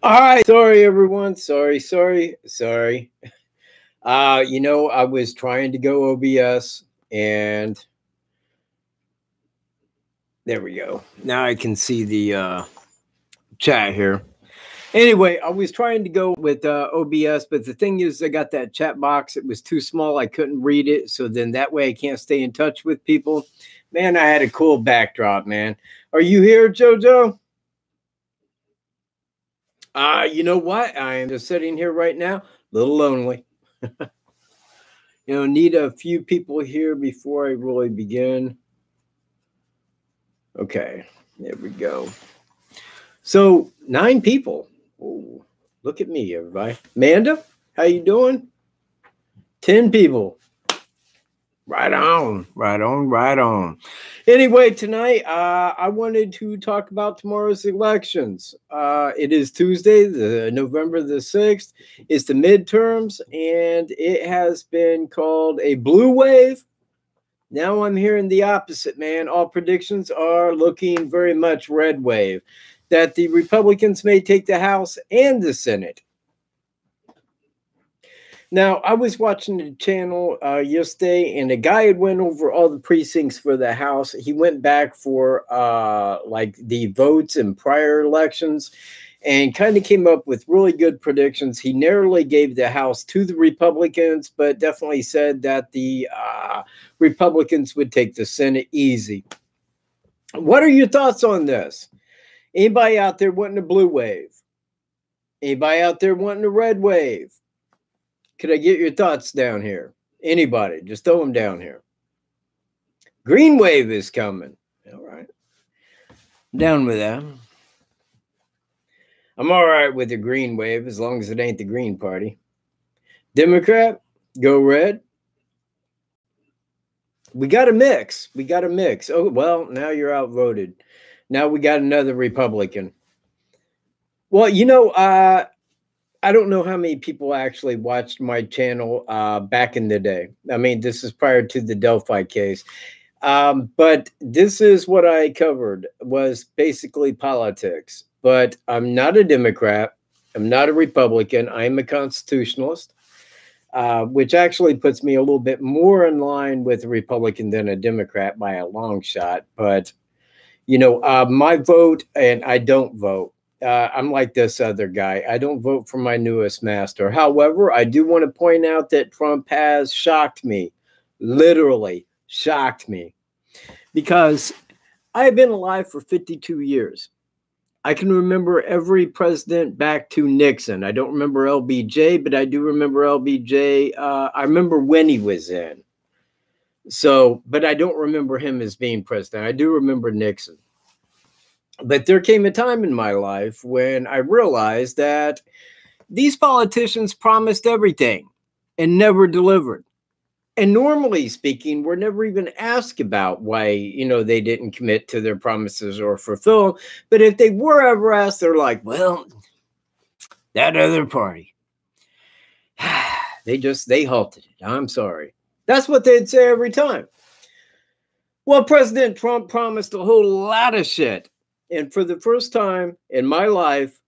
All right, sorry everyone. Sorry. I was trying to go OBS and there we go. Now I can see the chat here. Anyway, I was trying to go with OBS, but the thing is, I got that chat box. It was too small. I couldn't read it. So then that way I can't stay in touch with people. Man, I had a cool backdrop, man. Are you here, JoJo? You know what? I am just sitting here right now, a little lonely. Need a few people here before I really begin. Okay, there we go. So 9 people. Oh, look at me, everybody. Amanda, how you doing? 10 people. Right on. Anyway, tonight I wanted to talk about tomorrow's elections. It is Tuesday, November the 6th. It's the midterms, and it has been called a blue wave. Now I'm hearing the opposite, man. All predictions are looking very much red wave, that the Republicans may take the House and the Senate. Now, I was watching the channel yesterday, and a guy had went over all the precincts for the House. He went back for like the votes in prior elections and kind of came up with really good predictions. He narrowly gave the House to the Republicans, but definitely said that the Republicans would take the Senate easy. What are your thoughts on this? Anybody out there wanting a blue wave? Anybody out there wanting a red wave? Could I get your thoughts down here? Anybody, just throw them down here. Green wave is coming. All right. I'm down with that. I'm all right with the green wave as long as it ain't the Green Party. Democrat, go red. We got a mix. Oh, well, now you're outvoted. Now we got another Republican. Well, I don't know how many people actually watched my channel back in the day. I mean, this is prior to the Delphi case. But this is what I covered, was basically politics. But I'm not a Democrat. I'm not a Republican. I'm a constitutionalist, which actually puts me a little bit more in line with a Republican than a Democrat by a long shot. But, my vote, and I don't vote. I'm like this other guy. I don't vote for my newest master. However, I do want to point out that Trump has shocked me, literally shocked me, because I have been alive for 52 years. I can remember every president back to Nixon. I don't remember LBJ, but I do remember LBJ. I remember when he was in. So, but I don't remember him as being president. I do remember Nixon. But there came a time in my life when I realized that these politicians promised everything and never delivered. And normally speaking, we're never even asked about why, they didn't commit to their promises or fulfill. But if they were ever asked, they're like, well, that other party, they halted it. I'm sorry. That's what they'd say every time. Well, President Trump promised a whole lot of shit. And for the first time in my life,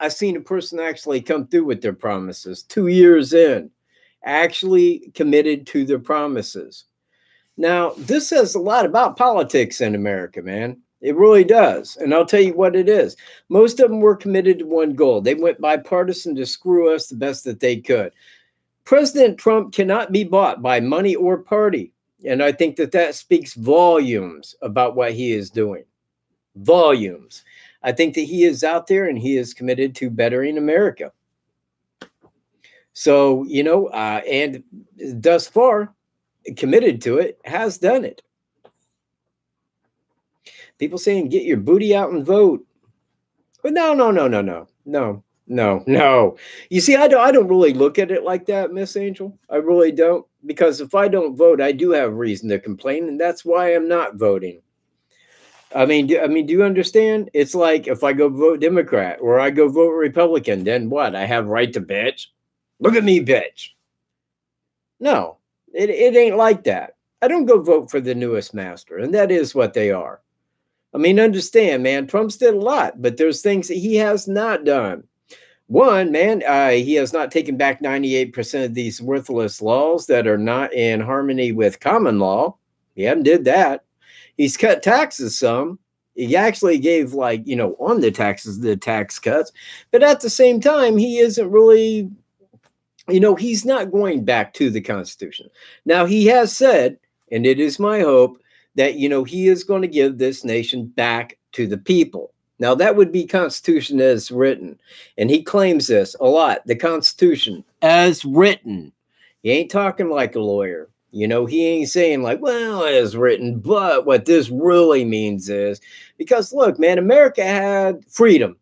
I've seen a person actually come through with their promises 2 years in, actually committed to their promises. Now, this says a lot about politics in America, man. It really does. And I'll tell you what it is. Most of them were committed to one goal. They went bipartisan to screw us the best that they could. President Trump cannot be bought by money or party. And I think that speaks volumes about what he is doing. Volumes. I think that he is out there and he is committed to bettering America. So, and thus far, committed to it, has done it. People saying, get your booty out and vote. But no. You see, I don't really look at it like that, Miss Angel. I really don't. Because if I don't vote, I do have reason to complain, and that's why I'm not voting. I mean, do you understand? It's like if I go vote Democrat or I go vote Republican, then what? I have right to bitch? Look at me, bitch. No, it ain't like that. I don't go vote for the newest master, and that is what they are. I mean, understand, man, Trump's did a lot, but there's things that he has not done. One, man, he has not taken back 98% of these worthless laws that are not in harmony with common law. He haven't did that. He's cut taxes some. He actually gave, like, on the taxes, the tax cuts. But at the same time, he isn't really, he's not going back to the Constitution. Now, he has said, and it is my hope, that, he is going to give this nation back to the people. Now, that would be Constitution as written. And he claims this a lot, the Constitution as written. He ain't talking like a lawyer. He ain't saying like, well, as written, but what this really means is, because look, man, America had freedom.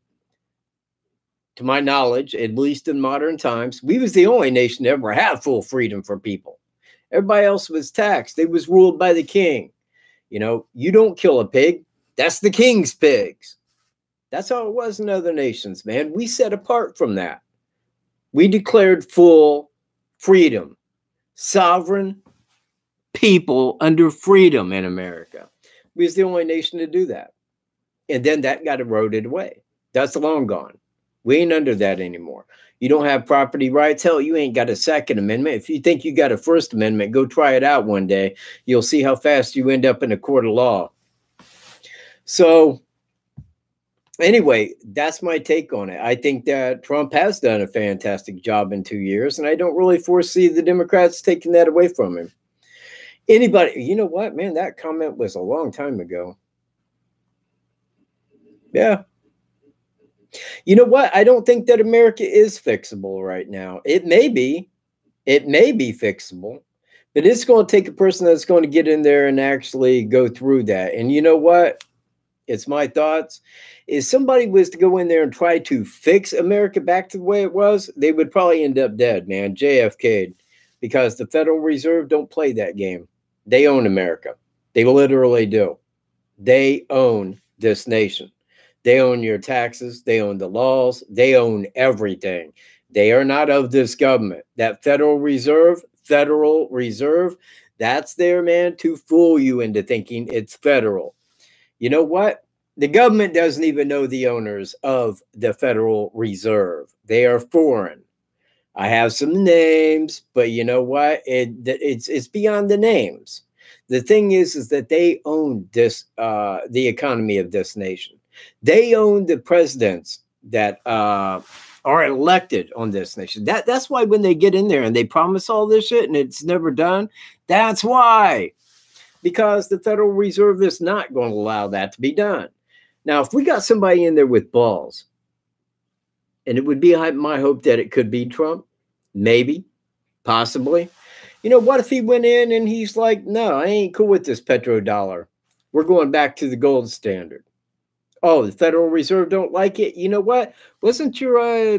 To my knowledge, at least in modern times, we was the only nation that ever had full freedom for people. Everybody else was taxed. They was ruled by the king. You don't kill a pig. That's the king's pigs. That's how it was in other nations, man. We set apart from that. We declared full freedom. Sovereign people under freedom in America. We was the only nation to do that. And then that got eroded away. That's long gone. We ain't under that anymore. You don't have property rights. Hell, you ain't got a Second Amendment. If you think you got a First Amendment, go try it out one day. You'll see how fast you end up in a court of law. So anyway, that's my take on it. I think that Trump has done a fantastic job in 2 years, and I don't really foresee the Democrats taking that away from him. Anybody, you know what, man, that comment was a long time ago. Yeah. You know what? I don't think that America is fixable right now. It may be fixable, but it's going to take a person that's going to get in there and actually go through that. And you know what? It's my thoughts. If somebody was to go in there and try to fix America back to the way it was, they would probably end up dead, man. JFK'd, because the Federal Reserve don't play that game. They own America. They literally do. They own this nation. They own your taxes. They own the laws. They own everything. They are not of this government. That Federal Reserve, that's there, man, to fool you into thinking it's federal. You know what? The government doesn't even know the owners of the Federal Reserve. They are foreign. I have some names, but you know what? It's beyond the names. The thing is that they own this, the economy of this nation. They own the presidents that are elected on this nation. That's why when they get in there and they promise all this shit and it's never done, that's why. Because the Federal Reserve is not going to allow that to be done. Now, if we got somebody in there with balls, and it would be my hope that it could be Trump, maybe, possibly. What if he went in and he's like, no, I ain't cool with this petrodollar. We're going back to the gold standard. Oh, the Federal Reserve don't like it. You know what? Wasn't your,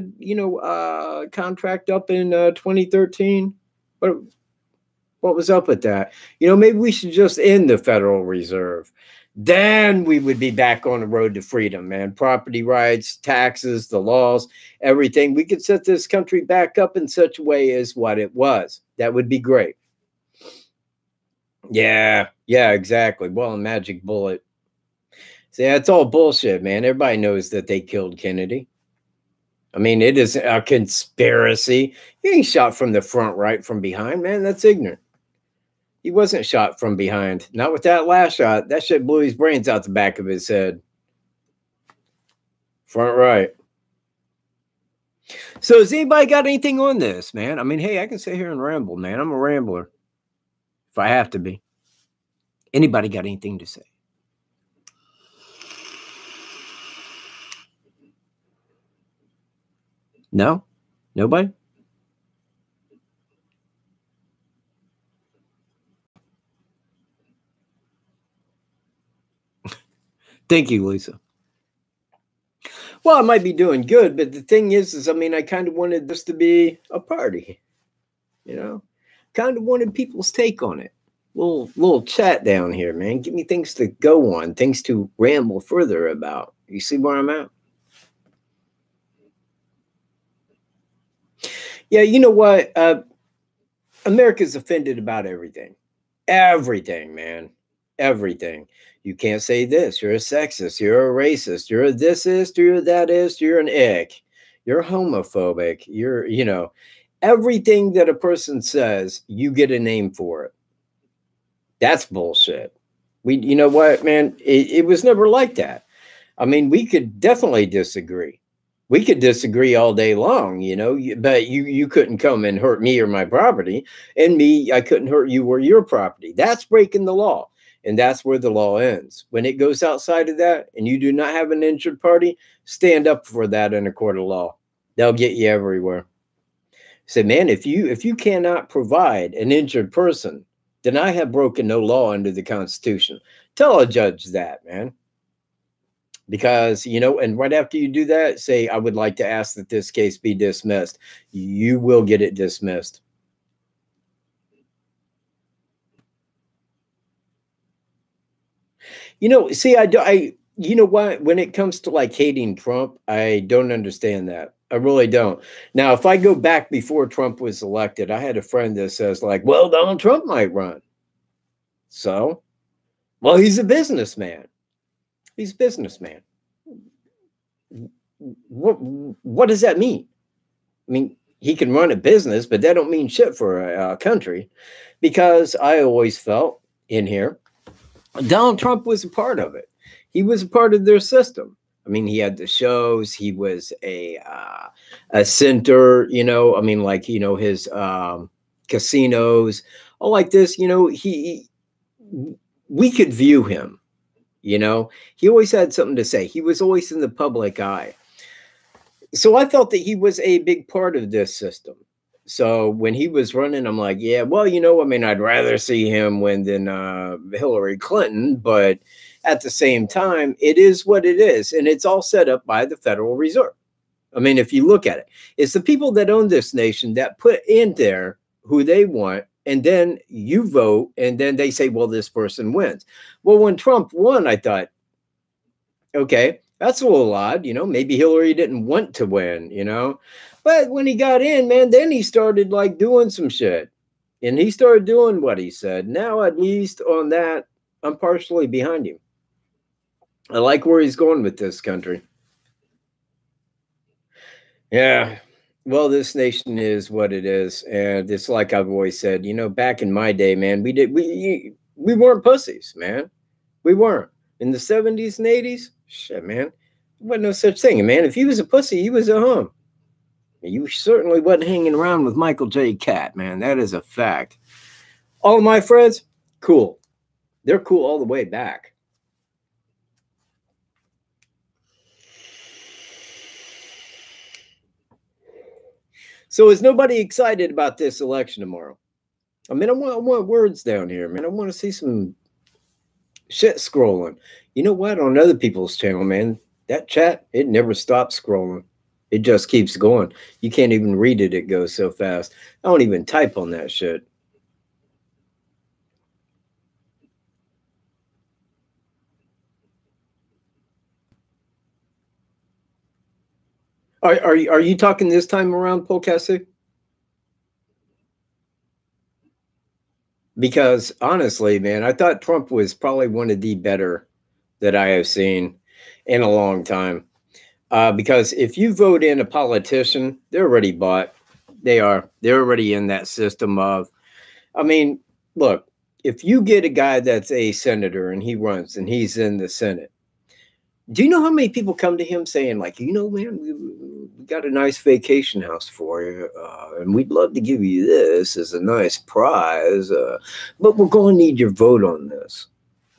contract up in 2013? What was up with that? Maybe we should just end the Federal Reserve. Then we would be back on the road to freedom, man. Property rights, taxes, the laws, everything. We could set this country back up in such a way as what it was. That would be great. Yeah, exactly. Well, a magic bullet. See, that's all bullshit, man. Everybody knows that they killed Kennedy. I mean, it is a conspiracy. He ain't shot from the front, right from behind, man. That's ignorant. He wasn't shot from behind. Not with that last shot. That shit blew his brains out the back of his head. Front right. So has anybody got anything on this, man? I mean, hey, I can sit here and ramble, man. I'm a rambler. If I have to be. Anybody got anything to say? No? Nobody? Thank you, Lisa. Well, I might be doing good, but the thing is I mean, I kind of wanted this to be a party, kind of wanted people's take on it. Little chat down here, man. Give me things to go on, things to ramble further about. You see where I'm at? Yeah, you know what? America's offended about everything. Everything, man. Everything. You can't say this. You're a sexist. You're a racist. You're a thisist. You're a thatist. You're an ick. you're homophobic, you're, you know, everything that a person says, you get a name for it. That's bullshit. You know what, man? It was never like that. I mean, we could definitely disagree. We could disagree all day long, you know, but you couldn't come and hurt me or my property, and me, I couldn't hurt you or your property. That's breaking the law, and that's where the law ends. When it goes outside of that, and you do not have an injured party, stand up for that in a court of law. They'll get you everywhere. Say, man, if you cannot provide an injured person, then I have broken no law under the Constitution. Tell a judge that, man. Because, you know, and right after you do that, say, I would like to ask that this case be dismissed. You will get it dismissed. You know, see, you know what? When it comes to like hating Trump, I don't understand that. I really don't. Now, if I go back before Trump was elected, I had a friend that says like, well, Donald Trump might run. So, well, he's a businessman. He's a businessman. What does that mean? I mean, he can run a business, but that don't mean shit for a country, because I always felt in here, Donald Trump was a part of it. He was a part of their system. I mean, he had the shows. He was a center, you know. I mean, like, you know, his casinos, all like this. You know, we could view him. You know, he always had something to say. He was always in the public eye. So I felt that he was a big part of this system. So when he was running, I'm like, yeah, well, you know, I mean, I'd rather see him win than Hillary Clinton. But at the same time, it is what it is. And it's all set up by the Federal Reserve. I mean, if you look at it, it's the people that own this nation that put in there who they want. And then you vote, and then they say, well, this person wins. Well, when Trump won, I thought, okay, that's a little odd. You know, maybe Hillary didn't want to win, you know. But when he got in, man, then he started like doing some shit. And he started doing what he said. Now, at least on that, I'm partially behind him. I like where he's going with this country. Yeah. Well, this nation is what it is, and it's like I've always said. You know, back in my day, man, we weren't pussies, man. We weren't in the 70s and 80s. Shit, man, there wasn't no such thing, man. If he was a pussy, he was a hum. You certainly wasn't hanging around with Michael J. Catt, man. That is a fact. All of my friends, cool. They're cool all the way back. So is nobody excited about this election tomorrow? I mean, I want words down here, man. I want to see some shit scrolling. You know what? On other people's channel, man, that chat, it never stops scrolling. It just keeps going. You can't even read it. It goes so fast. I don't even type on that shit. Are you talking this time around, Polkassi? Because honestly, man, I thought Trump was probably one of the better that I have seen in a long time. Because if you vote in a politician, they're already bought. They are. They're already in that system of, I mean, look, if you get a guy that's a senator and he runs and he's in the Senate, do you know how many people come to him saying, like, you know, man, we got a nice vacation house for you, and we'd love to give you this as a nice prize, but we're going to need your vote on this.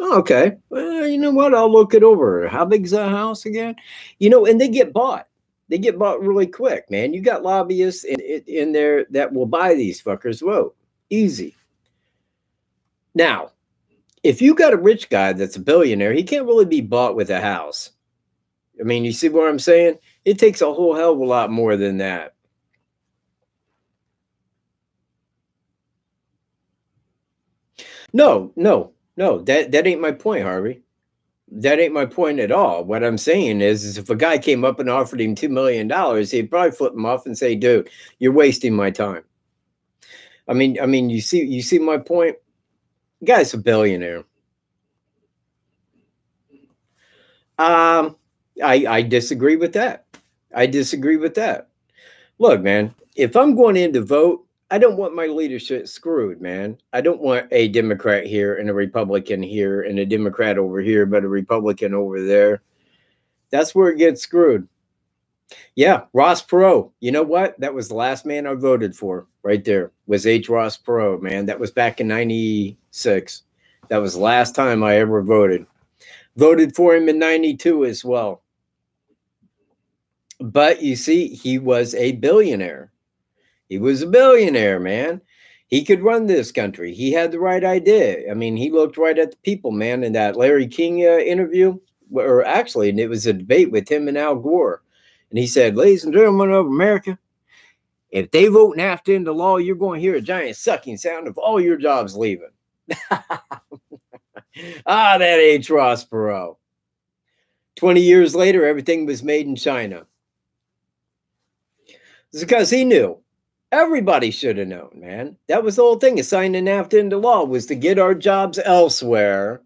Oh, okay. Well, you know what? I'll look it over. How big's that house again? You know, and they get bought. They get bought really quick, man. You got lobbyists in there that will buy these fuckers' vote. Easy. Now, if you got a rich guy that's a billionaire, he can't really be bought with a house. I mean, you see what I'm saying? It takes a whole hell of a lot more than that. No, that ain't my point, Harvey. That ain't my point at all. What I'm saying is if a guy came up and offered him $2 million, he'd probably flip him off and say, dude, you're wasting my time. I mean, you see my point? The guy's a billionaire. I disagree with that. I disagree with that. Look, man, if I'm going in to vote, I don't want my leadership screwed, man. I don't want a Democrat here and a Republican here and a Democrat over here, but a Republican over there. That's where it gets screwed. Yeah, Ross Perot. You know what? That was the last man I voted for right there was H. Ross Perot, man. That was back in 96. That was the last time I ever voted. Voted for him in 92 as well. But you see, he was a billionaire. He was a billionaire, man. He could run this country. He had the right idea. I mean, he looked right at the people, man. In that Larry King interview, or actually, it was a debate with him and Al Gore. And he said, ladies and gentlemen of America, if they vote NAFTA into law, you're going to hear a giant sucking sound of all your jobs leaving. That H. Ross Perot. 20 years later, everything was made in China. It's because he knew. Everybody should have known, man. That was the whole thing of signing NAFTA into law, was to get our jobs elsewhere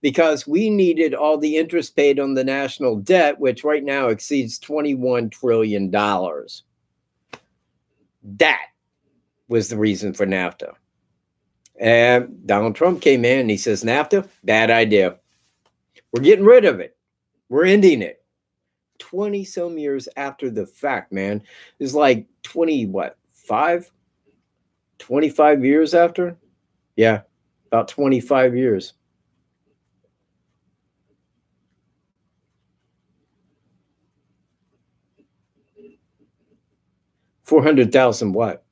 because we needed all the interest paid on the national debt, which right now exceeds $21 trillion. That was the reason for NAFTA. And Donald Trump came in and he says, NAFTA, bad idea. We're getting rid of it. We're ending it. 20 some years after the fact, man. It's like 25 years after? Yeah, about 25 years. $400,000 what?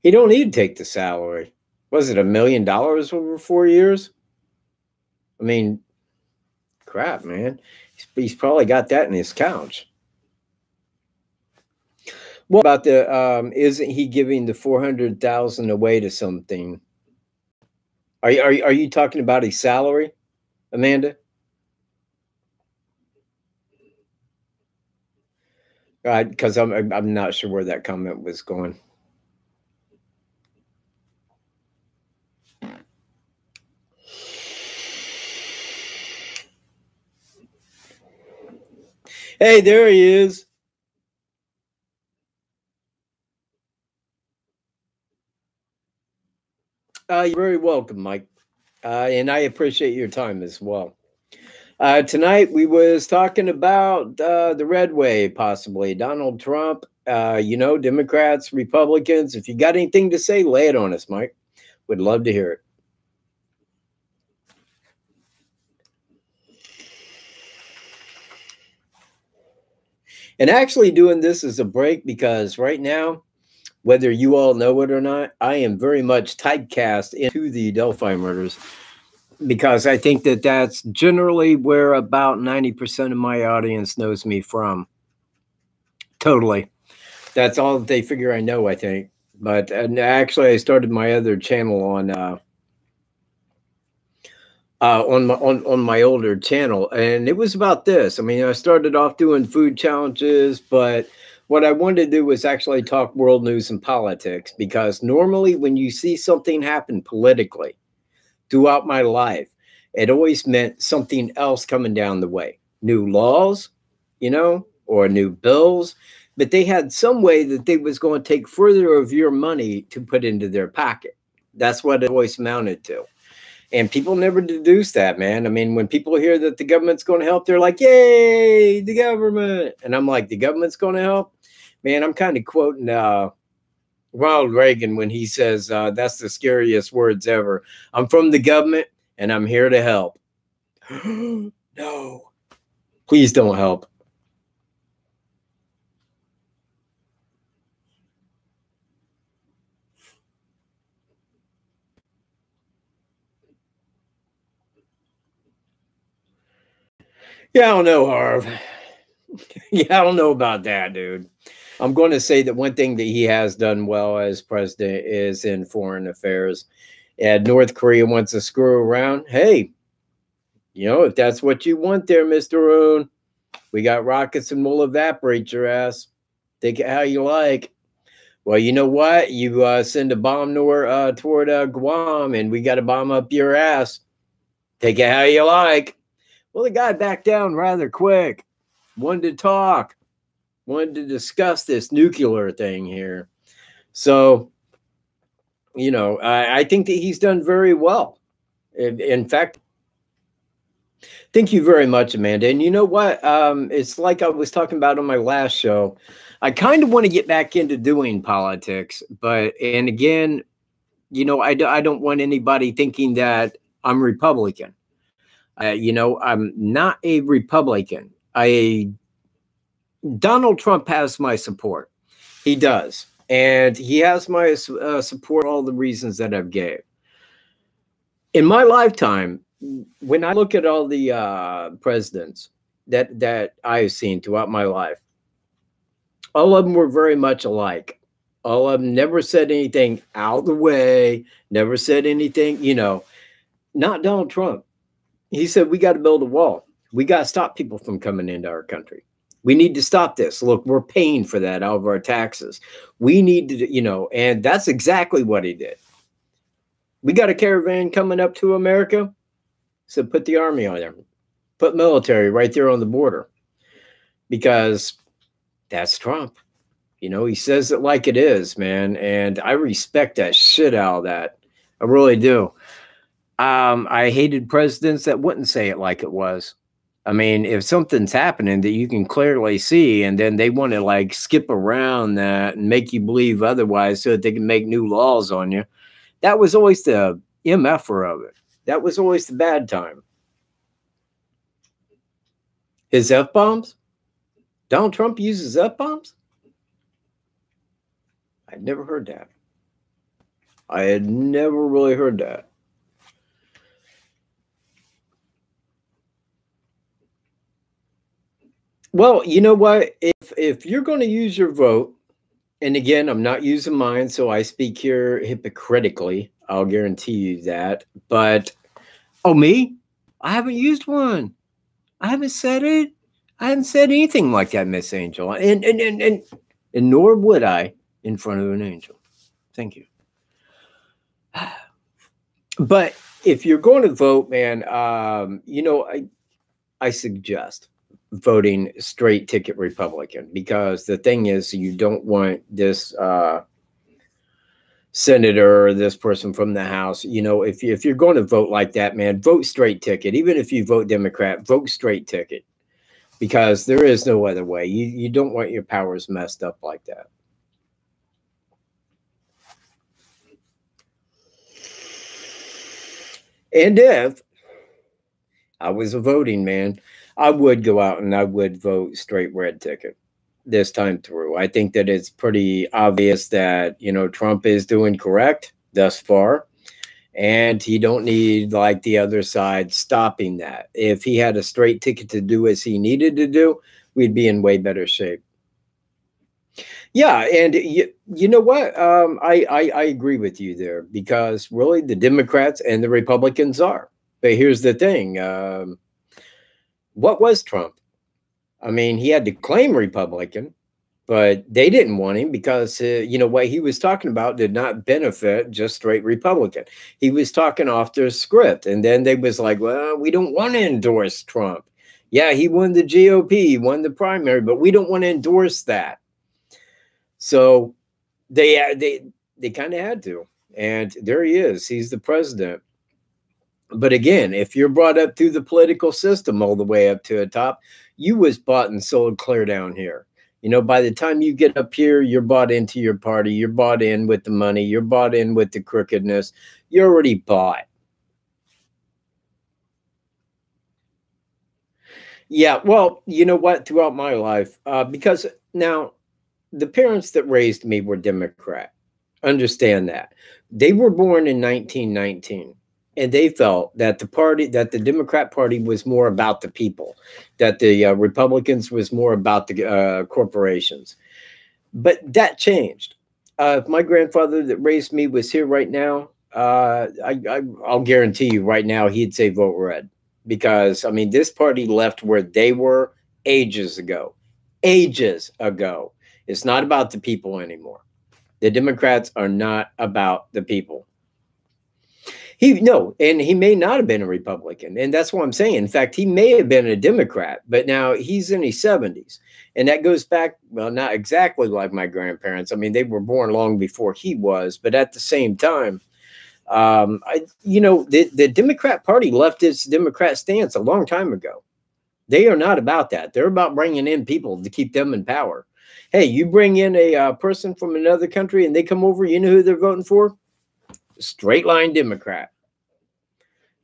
He don't need to take the salary. Was it $1 million over 4 years? I mean, crap, man. He's probably got that in his couch. What about the isn't he giving the 400,000 away to something? Are you talking about his salary, Amanda? Because I'm not sure where that comment was going. Hey, there he is. You're very welcome, Mike. And I appreciate your time as well. Tonight we was talking about the red wave, possibly Donald Trump. Democrats, Republicans. If you got anything to say, lay it on us, Mike. Would love to hear it. And actually doing this as a break because right now, whether you all know it or not, I am very much typecast into the Delphi murders because I think that that's generally where about 90% of my audience knows me from. Totally. That's all that they figure I know, I think. But actually, I started my other channel on my older channel, and it was about this. I mean, I started off doing food challenges, but what I wanted to do was actually talk world news and politics, because normally when you see something happen politically throughout my life, it always meant something else coming down the way. New laws, or new bills, but they had some way that they was going to take further of your money to put into their pocket. That's what it always amounted to. And people never deduce that, man. I mean, when people hear that the government's going to help, they're like, yay, the government. And I'm like, the government's going to help? Man, I'm kind of quoting Ronald Reagan when he says, that's the scariest words ever. I'm from the government and I'm here to help. No, please don't help. Yeah, I don't know, Harv. Yeah, I don't know about that, dude. I'm going to say that one thing that he has done well as president is in foreign affairs. And North Korea wants to screw around. Hey, if that's what you want there, Mr. Roon, we got rockets and we'll evaporate your ass. Take it how you like. Well, you know what? You send a bomb toward Guam, and we got to bomb up your ass. Take it how you like. Well, the guy backed down rather quick. Wanted to talk. Wanted to discuss this nuclear thing here. So, I think that he's done very well. In fact, thank you very much, Amanda. And you know what? It's like I was talking about on my last show. I kind of want to get back into doing politics, and again, I don't want anybody thinking that I'm Republican. I'm not a Republican. Donald Trump has my support. He does. And he has my support for all the reasons that I've gave. In my lifetime, when I look at all the presidents that I've seen throughout my life, all of them were very much alike. All of them never said anything out of the way, never said anything, not Donald Trump. He said, we got to build a wall. We got to stop people from coming into our country. We need to stop this. Look, we're paying for that out of our taxes. We need to, and that's exactly what he did. We got a caravan coming up to America. So put the army on there. Put military right there on the border. Because that's Trump. He says it like it is, man. And I respect that shit out of that. I really do. I hated presidents that wouldn't say it like it was. I mean, if something's happening that you can clearly see, and then they want to like skip around that and make you believe otherwise so that they can make new laws on you, that was always the MFer of it. That was always the bad time. His F-bombs? Donald Trump uses F-bombs? I'd never heard that. I had never really heard that. Well, you know what? If you're going to use your vote, and again, I'm not using mine, so I speak here hypocritically. I'll guarantee you that. But, me? I haven't used one. I haven't said it. I haven't said anything like that, Miss Angel. And nor would I in front of an angel. Thank you. But if you're going to vote, man, I suggest voting straight ticket Republican, because the thing is, you don't want this senator or this person from the House. If you're going to vote like that, man, vote straight ticket. Even if you vote Democrat, vote straight ticket, because there is no other way. You don't want your powers messed up like that. And if I was a voting man, I would go out and I would vote straight red ticket this time through. I think that it's pretty obvious that, Trump is doing correct thus far, and he don't need like the other side stopping that. If he had a straight ticket to do as he needed to do, we'd be in way better shape. Yeah, and you know what? I agree with you there, because really the Democrats and the Republicans are. But here's the thing. What was Trump? I mean, he had to claim Republican, but they didn't want him because, what he was talking about did not benefit just straight Republican. He was talking off their script. And then they was like, well, we don't want to endorse Trump. Yeah, he won the GOP, he won the primary, but we don't want to endorse that. So they kind of had to. And there he is. He's the president. But again, if you're brought up through the political system all the way up to the top, you was bought and sold clear down here. By the time you get up here, you're bought into your party. You're bought in with the money. You're bought in with the crookedness. You're already bought. Yeah, well, you know what? Throughout my life, because now the parents that raised me were Democrat. Understand that. They were born in 1919. And they felt that the Democrat Party was more about the people, that the Republicans was more about the corporations. But that changed. If my grandfather that raised me was here right now, I'll guarantee you right now he'd say vote red. Because, I mean, this party left where they were ages ago. Ages ago. It's not about the people anymore. The Democrats are not about the people. And he may not have been a Republican, and that's what I'm saying. In fact, he may have been a Democrat, but now he's in his 70s, and that goes back, well, not exactly like my grandparents. I mean, they were born long before he was, but at the same time, the Democrat Party left its Democrat stance a long time ago. They are not about that. They're about bringing in people to keep them in power. Hey, you bring in a person from another country and they come over, you know who they're voting for? Straight line Democrat.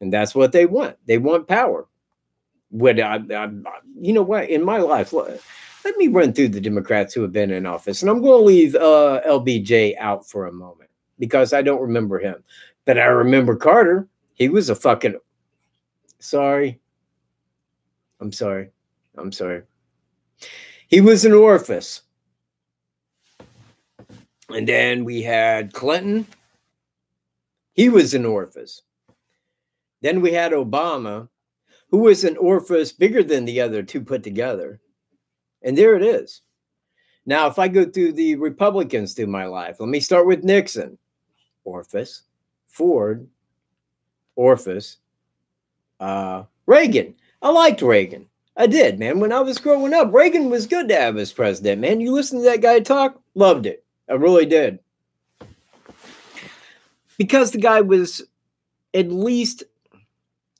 And that's what they want. They want power. You know what? In my life, let me run through the Democrats who have been in office. And I'm going to leave LBJ out for a moment because I don't remember him. But I remember Carter. He was a fucking... Sorry. I'm sorry. He was an orifice. And then we had Clinton. He was an orifice. Then we had Obama, who was an orifice bigger than the other two put together. And there it is. Now, if I go through the Republicans through my life, let me start with Nixon. Orifice. Ford. Orifice. Reagan. I liked Reagan. I did, man. When I was growing up, Reagan was good to have as president, man. You listen to that guy talk, loved it. I really did. Because the guy was at least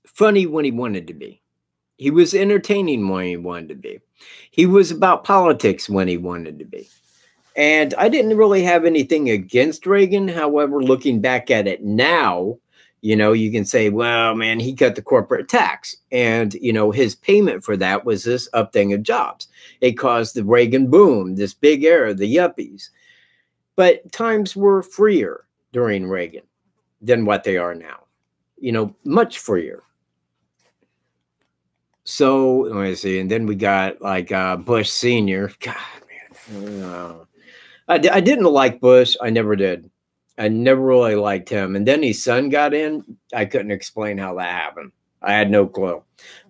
funny when he wanted to be. He was entertaining when he wanted to be. He was about politics when he wanted to be. And I didn't really have anything against Reagan. However, looking back at it now, you know, you can say, well, man, he cut the corporate tax. And, you know, his payment for that was this upthing of jobs. It caused the Reagan boom, this big era, the yuppies. But times were freer during Reagan than what they are now. You know, much freer. So, let me see. And then we got like Bush Sr. God, man. I didn't like Bush. I never did. I never really liked him. And then his son got in. I couldn't explain how that happened. I had no clue.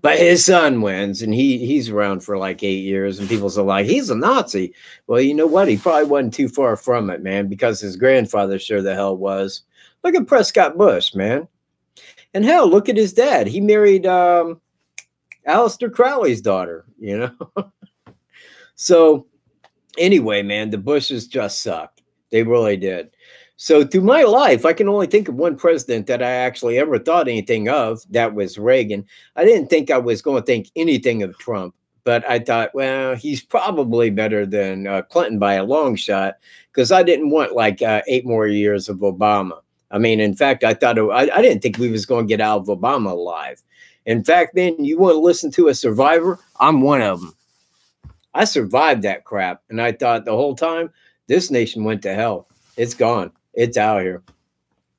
But his son wins, and he's around for like 8 years, and people are like, he's a Nazi. Well, you know what? He probably wasn't too far from it, man, because his grandfather sure the hell was. Look at Prescott Bush, man. And hell, look at his dad. He married Aleister Crowley's daughter, you know? So anyway, man, the Bushes just sucked. They really did. So through my life, I can only think of one president that I actually ever thought anything of. That was Reagan. I didn't think I was going to think anything of Trump, but I thought, well, he's probably better than Clinton by a long shot, because I didn't want like 8 more years of Obama. I mean, in fact, I thought I didn't think we was going to get out of Obama alive. In fact, man, you want to listen to a survivor? I'm one of them. I survived that crap, and I thought the whole time, this nation went to hell. It's gone. It's out here.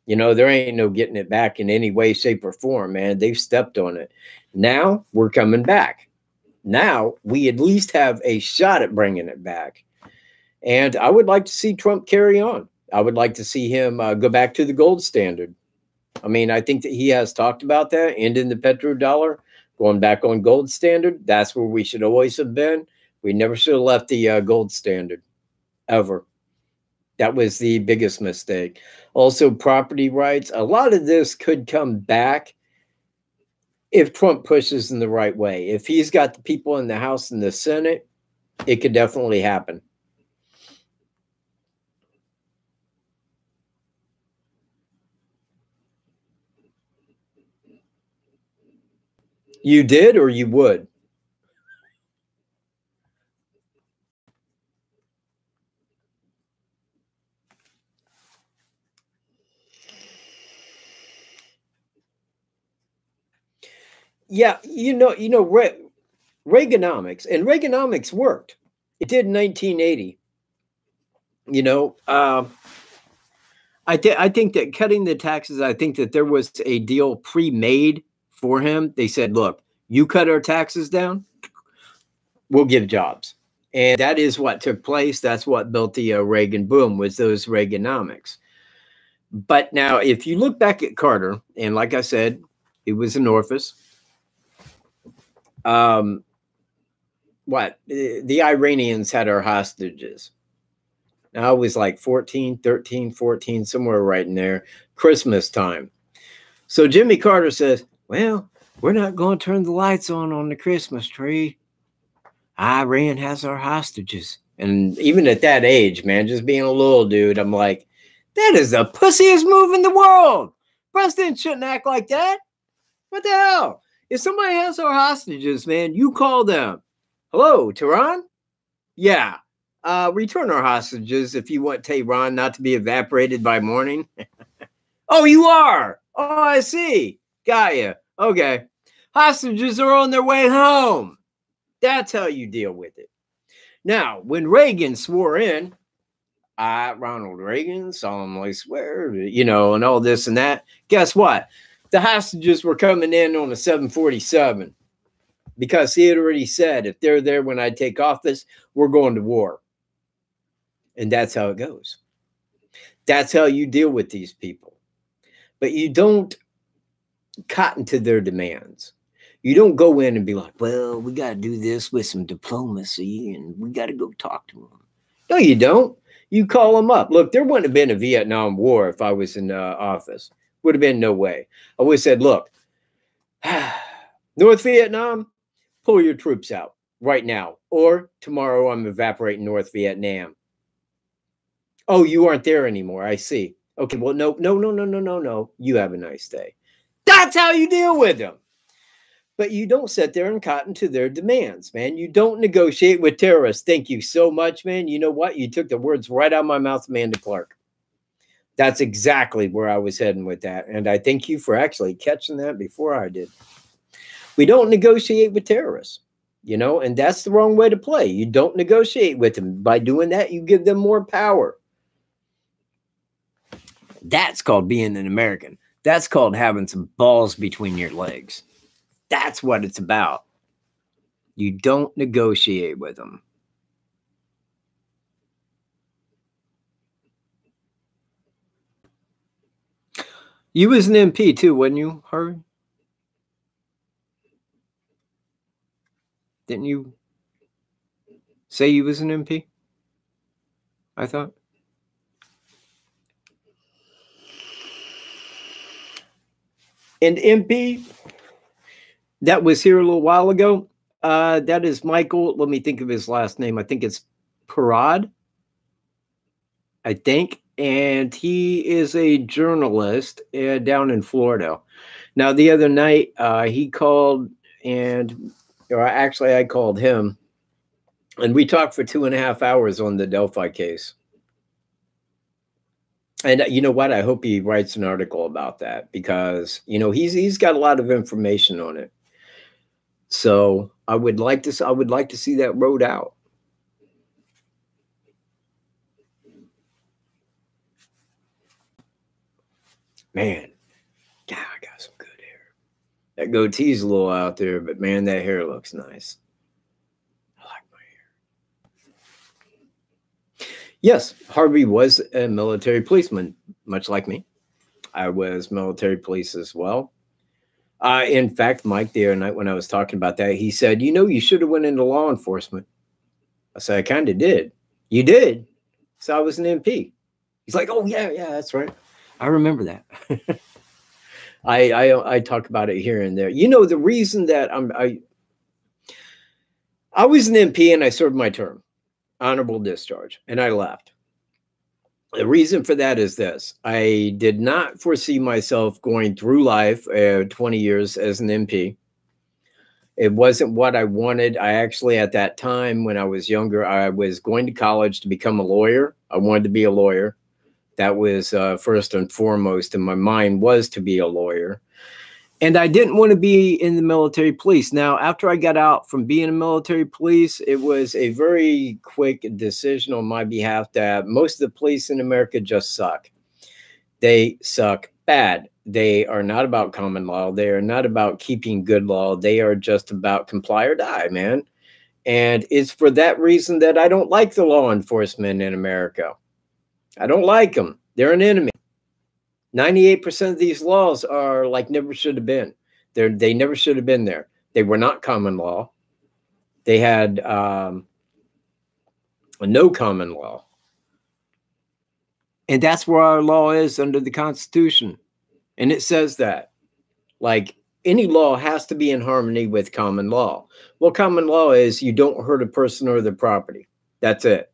You know, there ain't no getting it back in any way, shape, or form, man. They've stepped on it. Now we're coming back. Now we at least have a shot at bringing it back. And I would like to see Trump carry on. I would like to see him go back to the gold standard. I mean, I think that he has talked about that, ending the petrodollar, going back on gold standard. That's where we should always have been. We never should have left the gold standard, ever. That was the biggest mistake. Also, property rights. A lot of this could come back if Trump pushes in the right way. If he's got the people in the House and the Senate, it could definitely happen. You did, or you would? Yeah, Reaganomics, and Reaganomics worked. It did in 1980. You know, I think that cutting the taxes, I think that there was a deal pre-made for him. They said, look, you cut our taxes down, we'll give jobs. And that is what took place. That's what built the Reagan boom, was those Reaganomics. But now, if you look back at Carter, and like I said, he was an orifice. The Iranians had our hostages. I was like 14, 13, 14, somewhere right in there, Christmas time. So Jimmy Carter says, well, we're not going to turn the lights on the Christmas tree. Iran has our hostages. And even at that age, man, just being a little dude, I'm like, that is the pussiest move in the world. President shouldn't act like that. What the hell? If somebody has our hostages, man, you call them. Hello, Tehran? Yeah. Return our hostages if you want Tehran not to be evaporated by morning. Oh, you are? Oh, I see. Got you. Okay. Hostages are on their way home. That's how you deal with it. Now, when Reagan swore in, I, Ronald Reagan, solemnly swear, you know, and all this and that, guess what? The hostages were coming in on a 747 because he had already said, if they're there when I take office, we're going to war. And that's how it goes. That's how you deal with these people. But you don't cotton to their demands. You don't go in and be like, well, we got to do this with some diplomacy and we got to go talk to them. No, you don't. You call them up. Look, there wouldn't have been a Vietnam War if I was in office. Would have been no way. I would have said, look, North Vietnam, pull your troops out right now. Or tomorrow I'm evaporating North Vietnam. Oh, you aren't there anymore. I see. Okay, well, no. You have a nice day. That's how you deal with them. But you don't sit there and cotton to their demands, man. You don't negotiate with terrorists. Thank you so much, man. You know what? You took the words right out of my mouth, Amanda Clark. That's exactly where I was heading with that. And I thank you for actually catching that before I did. We don't negotiate with terrorists, you know, and that's the wrong way to play. You don't negotiate with them. By doing that, you give them more power. That's called being an American. That's called having some balls between your legs. That's what it's about. You don't negotiate with them. You was an MP too, wasn't you, Harvey? Didn't you say you was an MP? I thought. And MP that was here a little while ago, that is Michael. Let me think of his last name. I think it's Parad. I think. And he is a journalist down in Florida. Now, the other night, he called or actually I called him, and we talked for 2.5 hours on the Delphi case. And you know what? I hope he writes an article about that because, you know, he's got a lot of information on it. So I would like to see that wrote out. Man, God, I got some good hair. That goatee's a little out there, but man, that hair looks nice. I like my hair. Yes, Harvey was a military policeman, much like me. I was military police as well. In fact, Mike, the other night when I was talking about that, he said, you know, you should have went into law enforcement. I said, I kind of did. You did? So I was an MP. He's like, oh, yeah, that's right. I remember that. I talk about it here and there. You know, the reason that I was an MP and I served my term, honorable discharge, and I left. The reason for that is this. I did not foresee myself going through life 20 years as an MP. It wasn't what I wanted. I actually, at that time when I was younger, I was going to college to become a lawyer. I wanted to be a lawyer. That was first and foremost in my mind, was to be a lawyer. And I didn't want to be in the military police. Now, after I got out from being a military police, it was a very quick decision on my behalf that most of the police in America just suck. They suck bad. They are not about common law. They are not about keeping good law. They are just about comply or die, man. And it's for that reason that I don't like the law enforcement in America. I don't like them. They're an enemy. 98% of these laws are like never should have been. They never should have been there. They were not common law. They had no common law. And that's where our law is under the Constitution. And it says that, like, any law has to be in harmony with common law. Well, common law is you don't hurt a person or their property. That's it.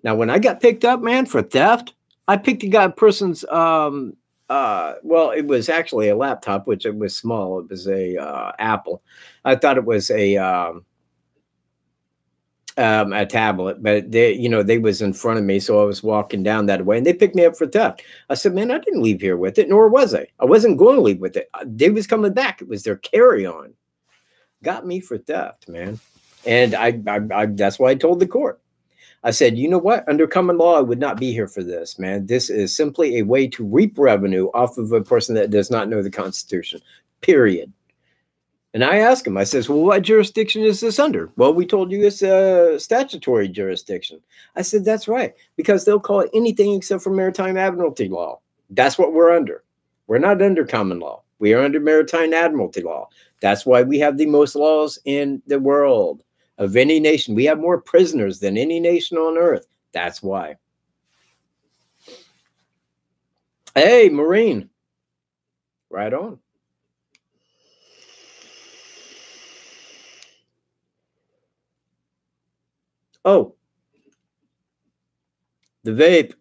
Now, when I got picked up, man, for theft, I picked a person's, well, it was actually a laptop, which it was small. It was a Apple. I thought it was a tablet, but they was in front of me, so I was walking down that way, and they picked me up for theft. I said, man, I didn't leave here with it, nor was I. I wasn't going to leave with it. They was coming back. It was their carry-on. Got me for theft, man. And I that's why I told the court. I said, you know what? Under common law, I would not be here for this, man. This is simply a way to reap revenue off of a person that does not know the Constitution, period. And I asked him, I says, well, what jurisdiction is this under? Well, we told you it's a statutory jurisdiction. I said, that's right, because they'll call it anything except for maritime admiralty law. That's what we're under. We're not under common law. We are under maritime admiralty law. That's why we have the most laws in the world of any nation. We have more prisoners than any nation on earth. That's why. Hey, Marine. Right on. Oh, the vape.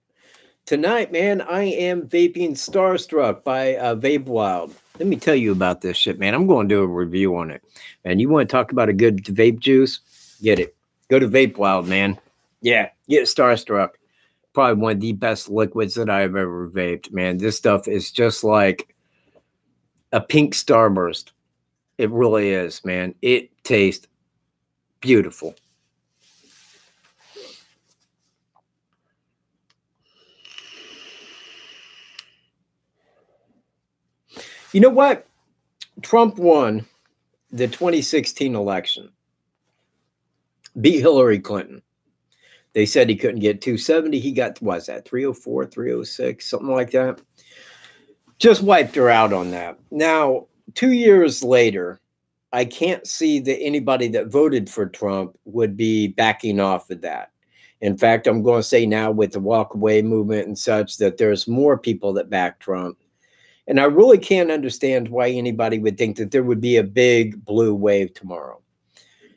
Tonight, man, I am vaping Starstruck by Vape Wild. Let me tell you about this shit, man. I'm going to do a review on it. And you want to talk about a good vape juice? Get it. Go to Vape Wild, man. Yeah, get Starstruck. Probably one of the best liquids that I've ever vaped, man. This stuff is just like a pink Starburst. It really is, man. It tastes beautiful. You know what? Trump won the 2016 election, beat Hillary Clinton. They said he couldn't get 270. He got, what's that, 304, 306, something like that. Just wiped her out on that. Now, 2 years later, I can't see that anybody that voted for Trump would be backing off of that. In fact, I'm going to say now with the walk-away movement and such that there's more people that back Trump. And I really can't understand why anybody would think that there would be a big blue wave tomorrow.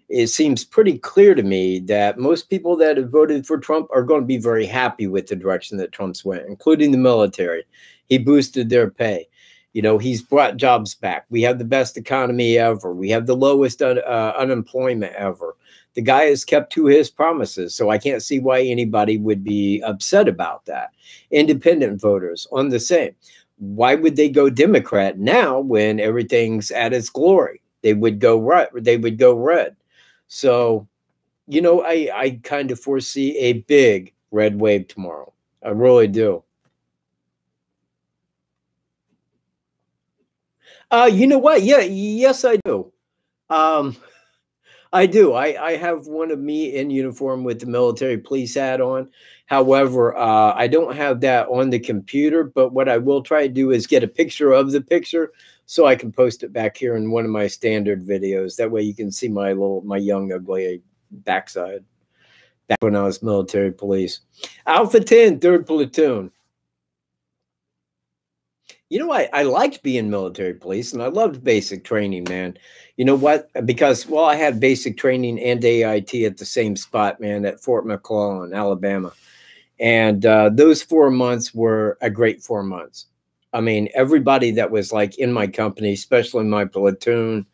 It seems pretty clear to me that most people that have voted for Trump are going to be very happy with the direction that Trump's went, including the military. He boosted their pay. You know, he's brought jobs back. We have the best economy ever. We have the lowest unemployment ever. The guy has kept to his promises, so I can't see why anybody would be upset about that. Independent voters on the same. Why would they go Democrat now when everything's at its glory? They would go right. They would go red. So, you know, I kind of foresee a big red wave tomorrow. I really do. You know what? Yeah, yes, I do. I do. I have one of me in uniform with the military police hat on. However, I don't have that on the computer, but what I will try to do is get a picture of the picture so I can post it back here in one of my standard videos. That way you can see my young, ugly backside back when I was military police. Alpha 10, 3rd Platoon. You know, I liked being military police, and I loved basic training, man. You know what? Because, well, I had basic training and AIT at the same spot, man, at Fort McClellan, Alabama. And those 4 months were a great 4 months. I mean, everybody that was, like, in my company, especially my platoon,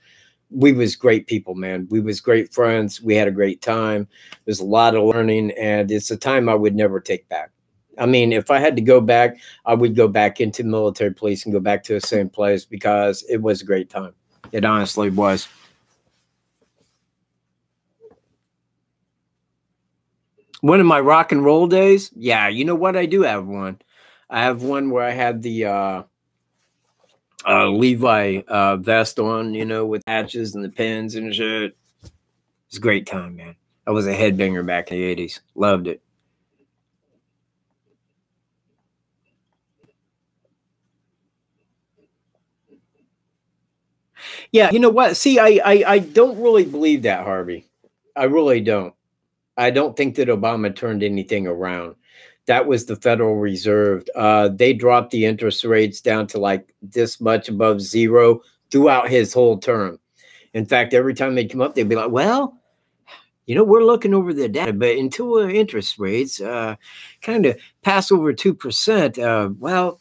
we was great people, man. We was great friends. We had a great time. There's a lot of learning, and it's a time I would never take back. I mean, if I had to go back, I would go back into military police and go back to the same place because it was a great time. It honestly was. One of my rock and roll days? Yeah, you know what? I do have one. I have one where I had the Levi vest on, you know, with patches and the pins and shit. It's a great time, man. I was a headbanger back in the 80s. Loved it. Yeah, you know what? See, I don't really believe that, Harvey. I really don't. I don't think that Obama turned anything around. That was the Federal Reserve. They dropped the interest rates down to like this much above zero throughout his whole term. In fact, every time they'd come up, they'd be like, well, you know, we're looking over the data, but until interest rates kind of pass over 2%, well,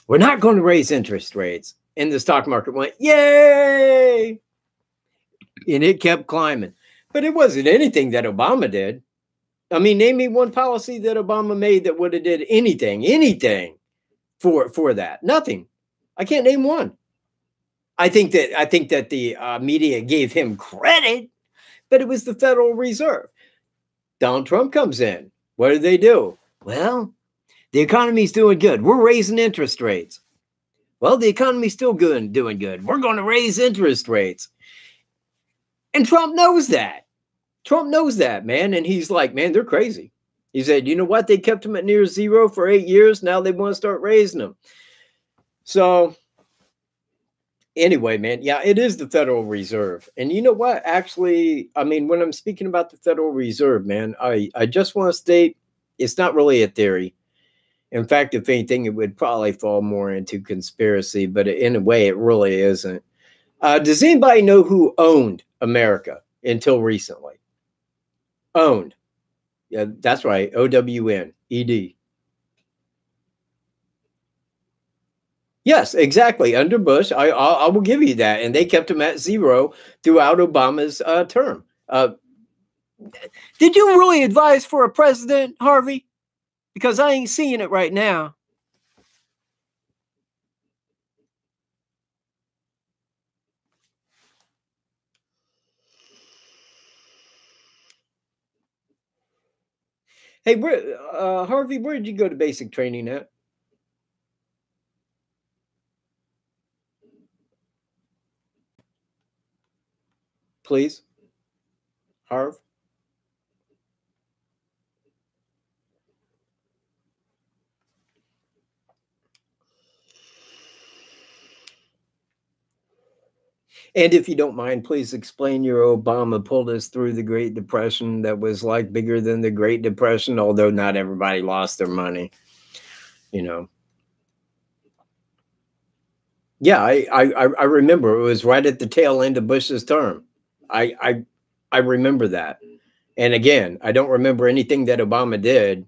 we're not going to raise interest rates. And the stock market went, yay! And it kept climbing. But it wasn't anything that Obama did. I mean, name me one policy that Obama made that would have did anything for that. Nothing. I can't name one. I think that the media gave him credit, but it was the Federal Reserve. Donald Trump comes in. What do they do? Well, the economy's doing good. We're raising interest rates. Well, the economy's still doing good. We're going to raise interest rates. And Trump knows that. Trump knows that, man. And he's like, man, they're crazy. He said, you know what? They kept them at near zero for 8 years. Now they want to start raising them. So anyway, man, yeah, it is the Federal Reserve. And you know what? Actually, I mean, when I'm speaking about the Federal Reserve, man, I just want to state it's not really a theory. In fact, if anything, it would probably fall more into conspiracy, but in a way, it really isn't. Does anybody know who owned America until recently? Owned. Yeah, that's right. OWNED. Yes, exactly. Under Bush, I will give you that. And they kept them at zero throughout Obama's term. Did you really advise for a president, Harvey? Because I ain't seeing it right now. Hey, Harvey, where did you go to basic training at? Please, Harv. And if you don't mind, please explain your Obama pulled us through the Great Depression that was like bigger than the Great Depression, although not everybody lost their money, you know. Yeah, I remember it was right at the tail end of Bush's term. I remember that. And again, I don't remember anything that Obama did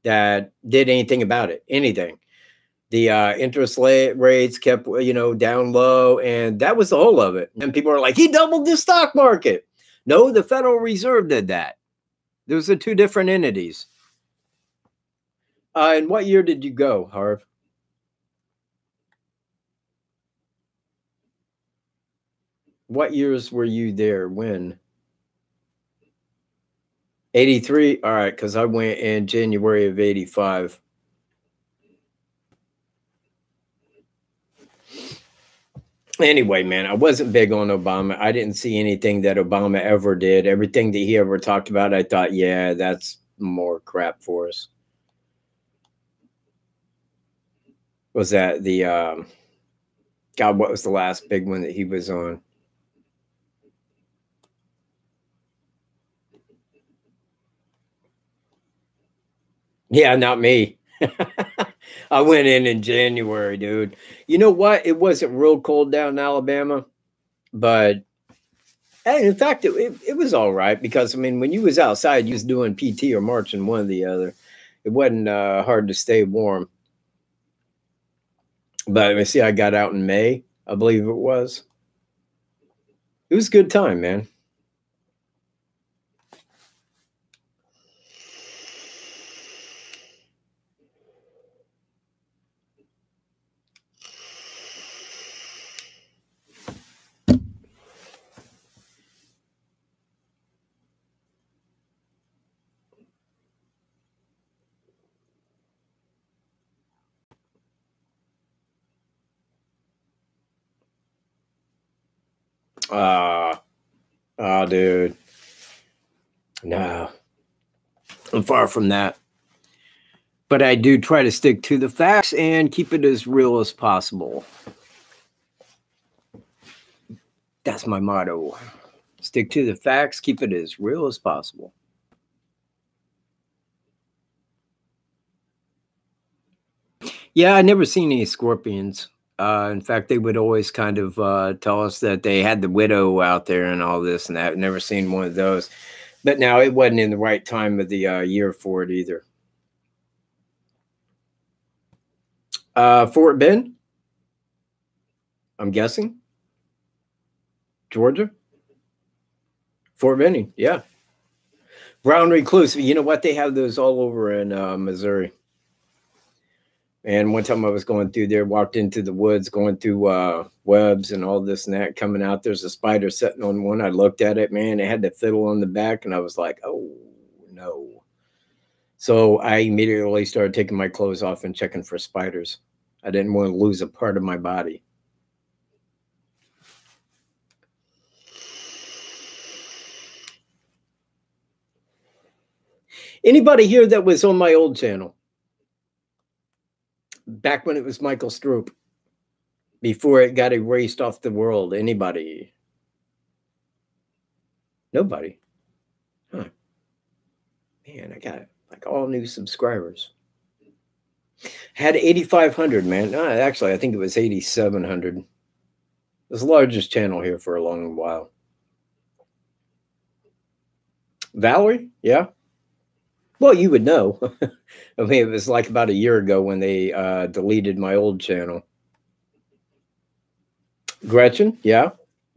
that did anything about it, anything. The interest rates kept, you know, down low, and that was the whole of it. And people are like, he doubled the stock market. No, the Federal Reserve did that. Those are two different entities. And what year did you go, Harv? What years were you there? When? 83? All right, because I went in January of 85. Anyway, man, I wasn't big on Obama. I didn't see anything that Obama ever did. Everything that he ever talked about, I thought, yeah, that's more crap for us. Was that the, God, what was the last big one that he was on? Yeah, not me. I went in January, dude. You know what? It wasn't real cold down in Alabama, but in fact, it was all right because, I mean, when you was outside, you was doing PT or marching, one or the other. It wasn't hard to stay warm. But let me see, I got out in May, I believe it was. It was a good time, man. Oh, dude. No, I'm far from that. But I do try to stick to the facts and keep it as real as possible. That's my motto. Stick to the facts, keep it as real as possible. Yeah, I never seen any scorpions. In fact, they would always kind of tell us that they had the widow out there and all this and that. Never seen one of those. But now it wasn't in the right time of the year for it either. Fort Bend, I'm guessing. Georgia. Fort Benning, yeah. Brown recluse. You know what? They have those all over in Missouri. And one time I was going through there, walked into the woods, going through webs and all this and that, coming out. There's a spider sitting on one. I looked at it, man. It had the fiddle on the back, and I was like, oh, no. So I immediately started taking my clothes off and checking for spiders. I didn't want to lose a part of my body. Anybody here that was on my old channel? Back when it was Michael Stroop, before it got erased off the world. Anybody? Nobody. Huh. Man, I got like all new subscribers. Had 8,500, man. Actually, I think it was 8,700. It was the largest channel here for a long while. Valerie? Yeah. Well, you would know. I mean, it was like about a year ago when they deleted my old channel. Gretchen? Yeah.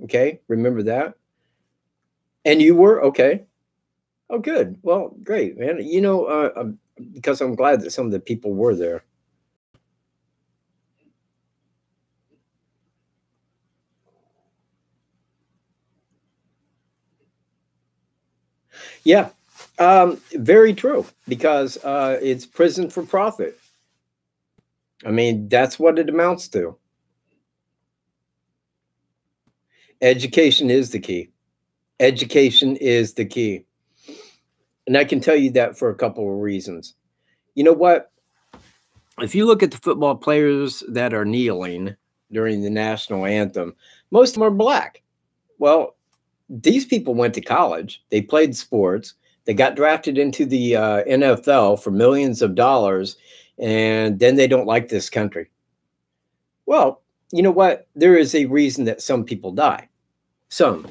Okay. Remember that. And you were? Okay. Oh, good. Well, great, man. You know, because I'm glad that some of the people were there. Yeah. Very true, because it's prison for profit. I mean, that's what it amounts to. Education is the key. Education is the key. And I can tell you that for a couple of reasons. You know what? If you look at the football players that are kneeling during the national anthem, most of them are black. Well, these people went to college, they played sports, they got drafted into the NFL for millions of dollars, and then they don't like this country. Well, you know what? There is a reason that some people die. Some.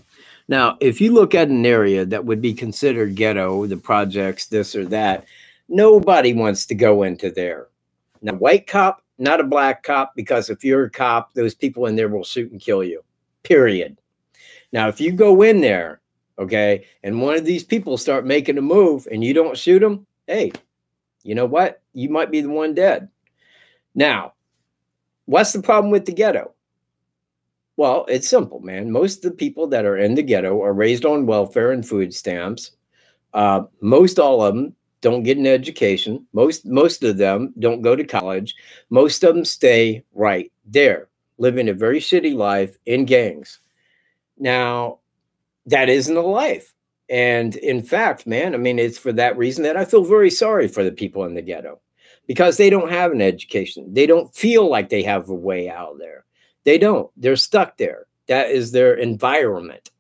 Now, if you look at an area that would be considered ghetto, the projects, this or that, nobody wants to go into there. Now, white cop, not a black cop, because if you're a cop, those people in there will shoot and kill you, period. Now, if you go in there, okay, and one of these people start making a move and you don't shoot them, hey, you know what? You might be the one dead. Now, what's the problem with the ghetto? Well, it's simple, man. Most of the people that are in the ghetto are raised on welfare and food stamps. Most all of them don't get an education. Most of them don't go to college. Most of them stay right there, living a very shitty life in gangs. Now, that isn't a life. And in fact, man, I mean, it's for that reason that I feel very sorry for the people in the ghetto, because they don't have an education. They don't feel like they have a way out there. They don't. They're stuck there. That is their environment.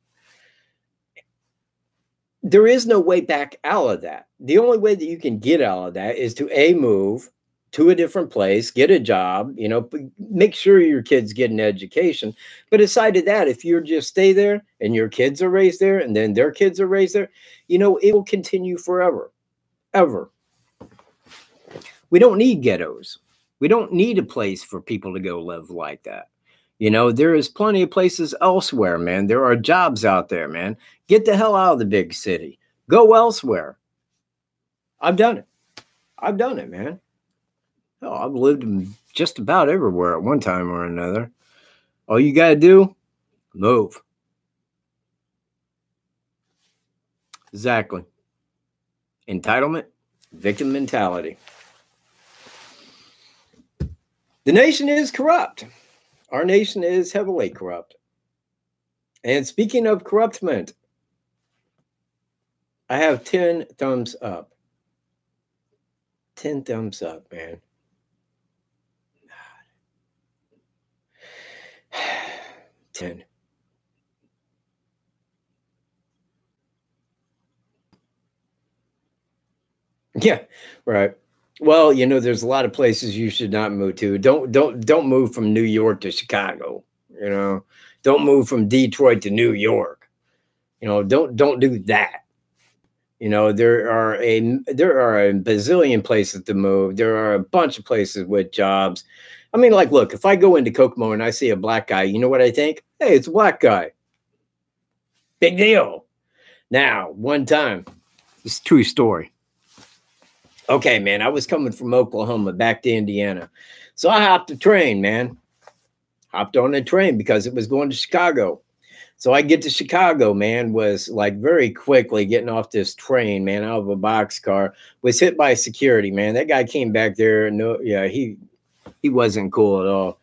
There is no way back out of that. The only way that you can get out of that is to move to a different place, get a job, you know, make sure your kids get an education. But aside of that, if you just stay there and your kids are raised there and then their kids are raised there, you know, it will continue forever, ever. We don't need ghettos. We don't need a place for people to go live like that. You know, there is plenty of places elsewhere, man. There are jobs out there, man. Get the hell out of the big city. Go elsewhere. I've done it. I've done it, man. Oh, I've lived in just about everywhere at one time or another. All you got to do, move. Exactly. Entitlement, victim mentality. The nation is corrupt. Our nation is heavily corrupt. And speaking of corruptment, I have 10 thumbs up. 10 thumbs up, man. 10. Yeah, right. Well, you know, there's a lot of places you should not move to. Don't move from New York to Chicago. You know, don't move from Detroit to New York. You know, don't do that. You know, there are a bazillion places to move. There are a bunch of places with jobs. I mean, like, look, if I go into Kokomo and I see a black guy, you know what I think? Hey, it's a black guy. Big deal. Now, one time, it's a true story. Okay, man, I was coming from Oklahoma back to Indiana. So I hopped a train, man. Hopped on a train because it was going to Chicago. So I get to Chicago, man, was like very quickly getting off this train, man, out of a boxcar, was hit by security, man. That guy came back there. No, yeah, he wasn't cool at all.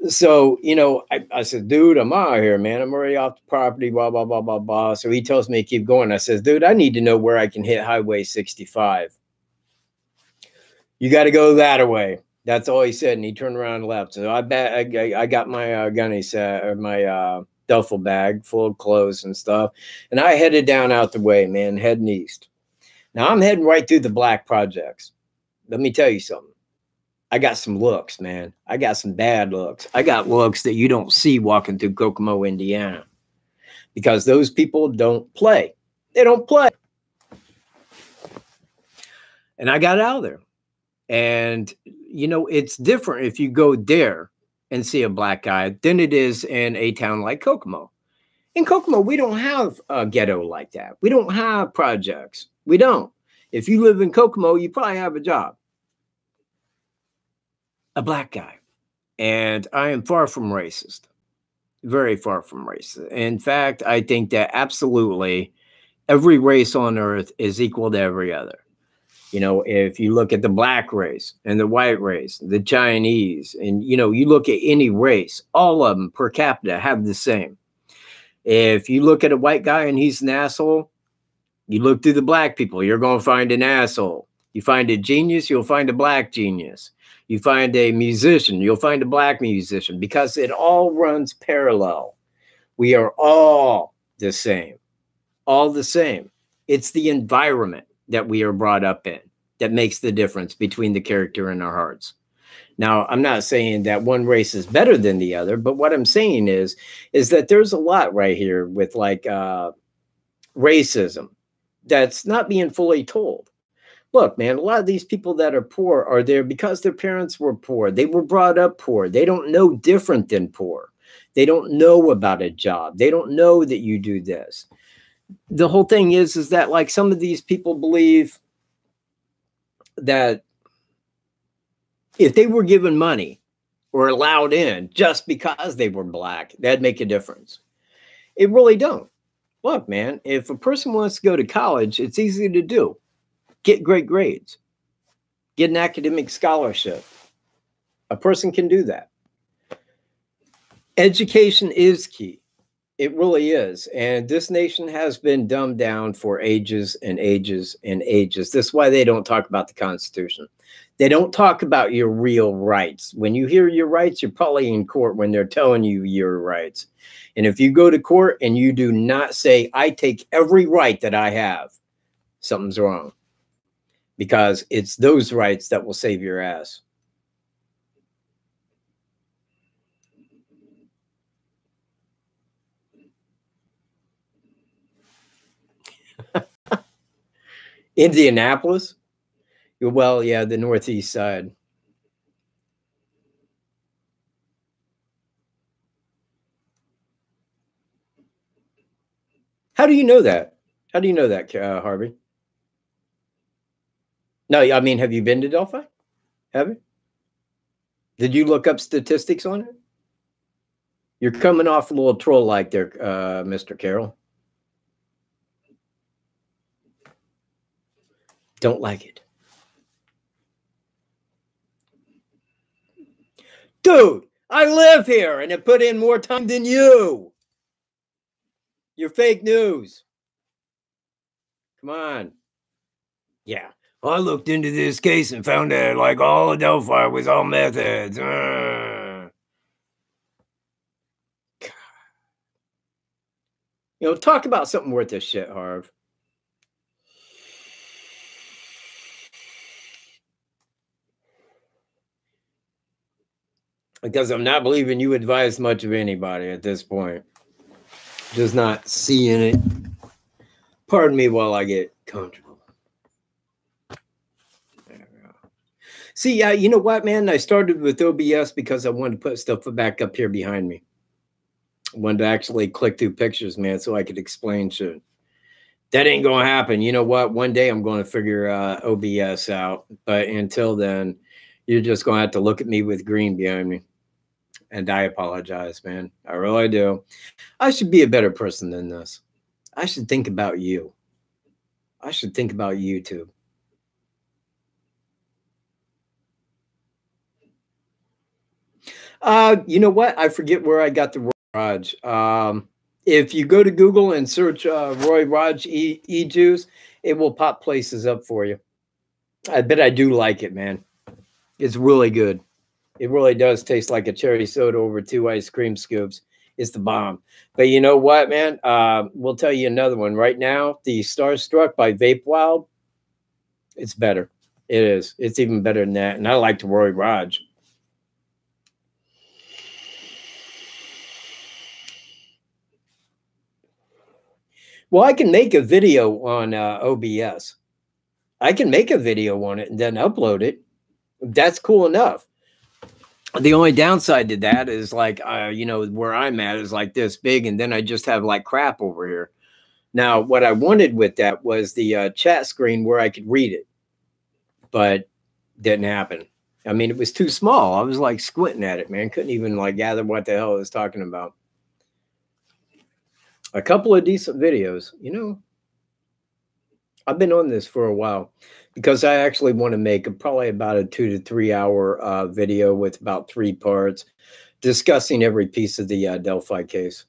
So, you know, I said, dude, I'm out of here, man. I'm already off the property, blah, blah, blah, blah, blah. So he tells me to keep going. I says, dude, I need to know where I can hit Highway 65. You got to go that way. That's all he said. And he turned around and left. So I got my gunny set or my duffel bag full of clothes and stuff. And I headed down out the way, man, heading east. Now I'm heading right through the black projects. Let me tell you something. I got some looks, man. I got some bad looks. I got looks that you don't see walking through Kokomo, Indiana, because those people don't play. They don't play. And I got out of there. And, you know, it's different if you go there and see a black guy than it is in a town like Kokomo. In Kokomo, we don't have a ghetto like that. We don't have projects. We don't. If you live in Kokomo, you probably have a job. A black guy. And I am far from racist. Very far from racist. In fact, I think that absolutely every race on earth is equal to every other. You know, if you look at the black race and the white race, the Chinese, and, you know, you look at any race, all of them per capita have the same. If you look at a white guy and he's an asshole, you look through the black people, you're going to find an asshole. You find a genius, you'll find a black genius. You find a musician, you'll find a black musician, because it all runs parallel. We are all the same, all the same. It's the environment that we are brought up in that makes the difference between the character in our hearts. Now, I'm not saying that one race is better than the other, but what I'm saying is that there's a lot right here with like racism that's not being fully told. Look, man, a lot of these people that are poor are there because their parents were poor. They were brought up poor. They don't know different than poor. They don't know about a job. They don't know that you do this. The whole thing is that like some of these people believe that if they were given money or allowed in just because they were black, that'd make a difference. It really don't. Look, man, if a person wants to go to college, it's easy to do. Get great grades. Get an academic scholarship. A person can do that. Education is key. It really is. And this nation has been dumbed down for ages and ages and ages. That's why they don't talk about the Constitution. They don't talk about your real rights. When you hear your rights, you're probably in court when they're telling you your rights. And if you go to court and you do not say, I take every right that I have, something's wrong. Because it's those rights that will save your ass. Indianapolis? Well, yeah, the northeast side. How do you know that? How do you know that, Harvey? No, I mean, have you been to Delphi? Have you? Did you look up statistics on it? You're coming off a little troll-like there, Mr. Carroll. Don't like it. Dude, I live here and have put in more time than you. You're fake news. Come on. Yeah. I looked into this case and found that like all of Delphi was all methods. You know, talk about something worth a shit, Harv. because I'm not believing you advise much of anybody at this point. Just not seeing it. Pardon me while I get comfortable. There we go. See, you know what, man? I started with OBS because I wanted to put stuff back up here behind me. I wanted to actually click through pictures, man, so I could explain shit. That ain't gonna happen. You know what? One day I'm going to figure OBS out, but until then, you're just gonna have to look at me with green behind me. And I apologize, man. I really do. I should be a better person than this. I should think about you. I should think about YouTube. You know what? I forget where I got the Roy Raj. If you go to Google and search Roy Raj e-juice, it will pop places up for you. I bet I do like it, man. It's really good. It really does taste like a cherry soda over 2 ice cream scoops. It's the bomb. But you know what, man? We'll tell you another one right now. The Starstruck by Vape Wild. It's better. It is. It's even better than that. And I like the Roy Raj. Well, I can make a video on OBS. I can make a video on it and then upload it. That's cool enough. The only downside to that is like, you know, where I'm at is like this big, and then I just have like crap over here. Now, what I wanted with that was the chat screen where I could read it, but didn't happen. I mean, it was too small. I was like squinting at it, man. Couldn't even like gather what the hell I was talking about. A couple of decent videos, you know. I've been on this for a while because I actually want to make probably about a 2 to 3 hour video with about 3 parts discussing every piece of the Delphi case.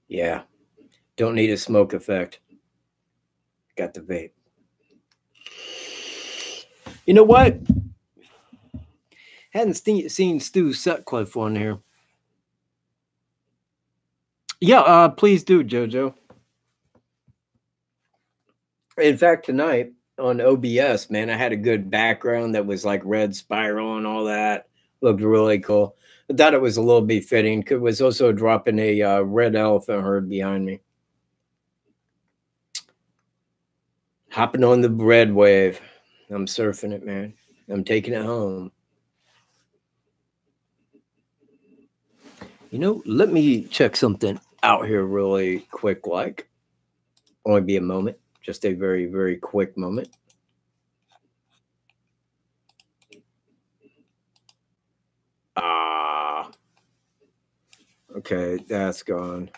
Yeah, don't need a smoke effect. Got the vape. You know what? Hadn't seen Stu Sutcliffe on here. Yeah, please do, JoJo. In fact, tonight on OBS, man, I had a good background that was like red spiral and all that. Looked really cool. I thought it was a little bit fitting. It was also dropping a red elephant herd behind me. Hopping on the bread wave. I'm surfing it, man. I'm taking it home. You know, let me check something out here really quick, like. Only be a moment. Just a very, very quick moment. Okay, that's gone.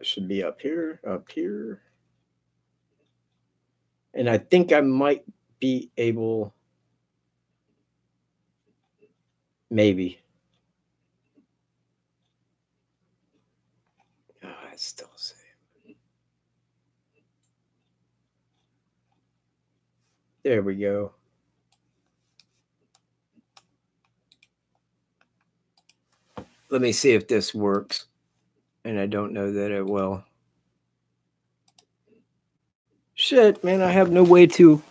Should be up here, up here. And I think I might be able, maybe. Oh, it's still the same. There we go. Let me see if this works. And I don't know that it will. Shit, man, I have no way to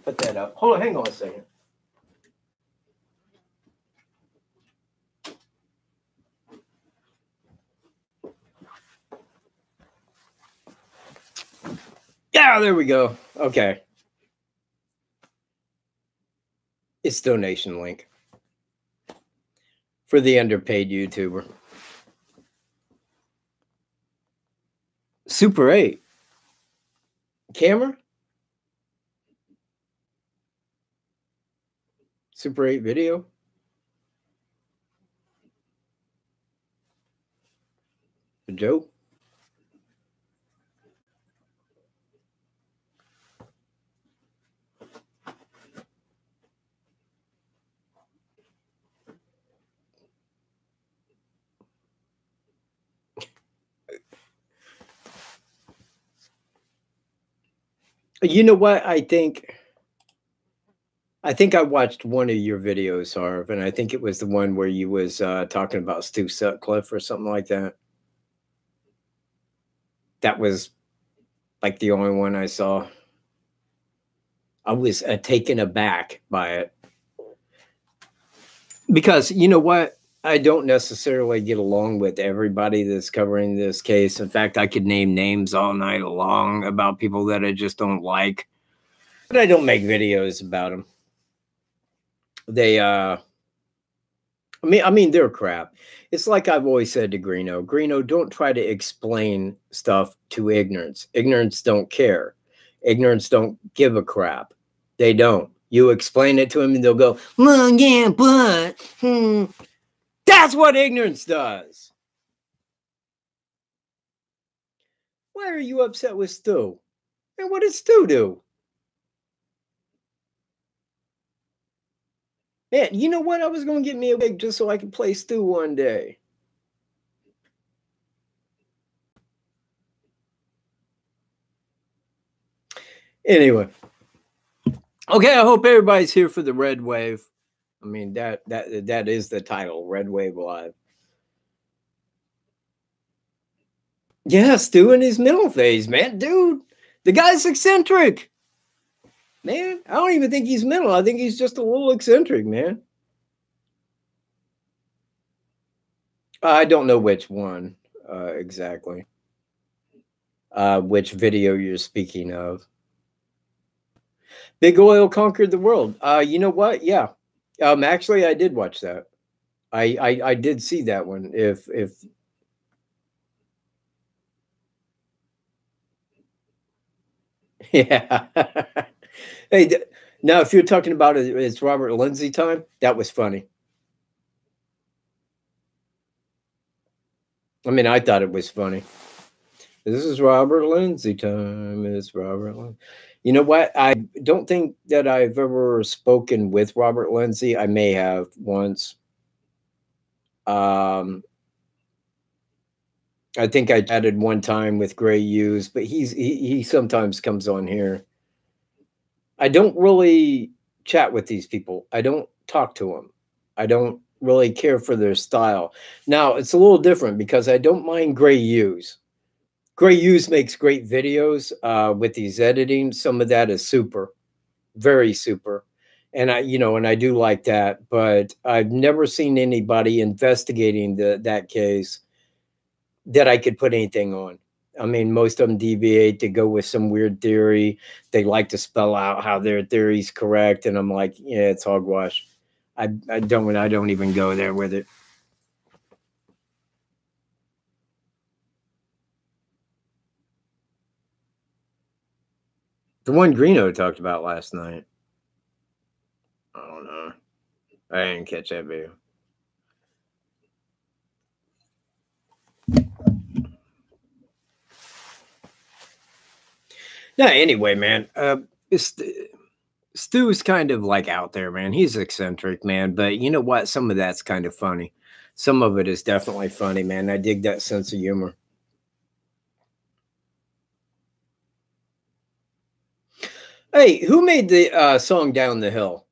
put that up. Hold on, hang on a second. Yeah, there we go. Okay. It's donation link for the underpaid YouTuber. Super 8. Camera? Super 8 video? A joke? You know what? I think I watched one of your videos, Harv, and I think it was the one where you was talking about Stu Sutcliffe or something like that. That was like the only one I saw. I was taken aback by it because you know what? I don't necessarily get along with everybody that's covering this case. In fact, I could name names all night long about people that I just don't like, but I don't make videos about them. They I mean, they're crap. It's like I've always said to Greeno, Greeno, don't try to explain stuff to ignorance. Ignorance don't care. Ignorance don't give a crap. They don't. You explain it to them and they'll go, well, yeah, but that's what ignorance does. Why are you upset with Stu? And what did Stu do? Man, you know what? I was going to get me a wig just so I could play Stu one day. Anyway. Okay, I hope everybody's here for the Red Wave. I mean, that is the title, Red Wave Live. Yeah, Stu in his middle phase, man. Dude, the guy's eccentric. Man, I don't even think he's mental. I think he's just a little eccentric, man. I don't know which one exactly. Which video you're speaking of. Big Oil Conquered the World. You know what? Yeah. Actually, I did watch that. I did see that one. If yeah. Hey, now if you're talking about it's Robert Lindsay time, that was funny. I mean, I thought it was funny. This is Robert Lindsay time. It's Robert. You know what? I don't think that I've ever spoken with Robert Lindsay. I may have once. Um, I think I chatted one time with Gray Hughes, but he sometimes comes on here. I don't really chat with these people. I don't talk to them. I don't really care for their style. Now, it's a little different because I don't mind Gray Hughes. Gray Hughes makes great videos with these editing. Some of that is super, very super. And I do like that, but I've never seen anybody investigating that case that I could put anything on. I mean, most of them deviate to go with some weird theory. They like to spell out how their theory's correct, and I'm like, yeah, it's hogwash. I don't even go there with it. The one Greeno talked about last night. I don't know. I didn't catch that video. No, anyway, man. Stu's kind of like out there, man. He's eccentric, man. But you know what? Some of that's kind of funny. Some of it is definitely funny, man. I dig that sense of humor. Hey, who made the song Down the Hill?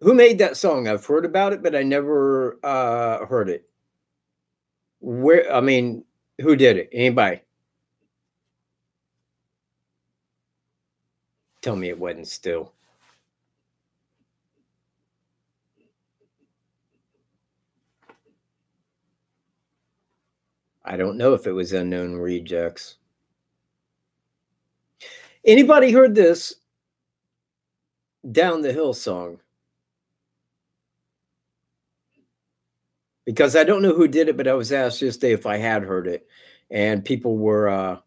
Who made that song? I've heard about it, but I never heard it. Where? I mean, who did it? Anybody? Tell me it wasn't Stu. I don't know if it was Unknown Rejects. Anybody heard this Down the Hill song? Because I don't know who did it, but I was asked just if I had heard it, and people were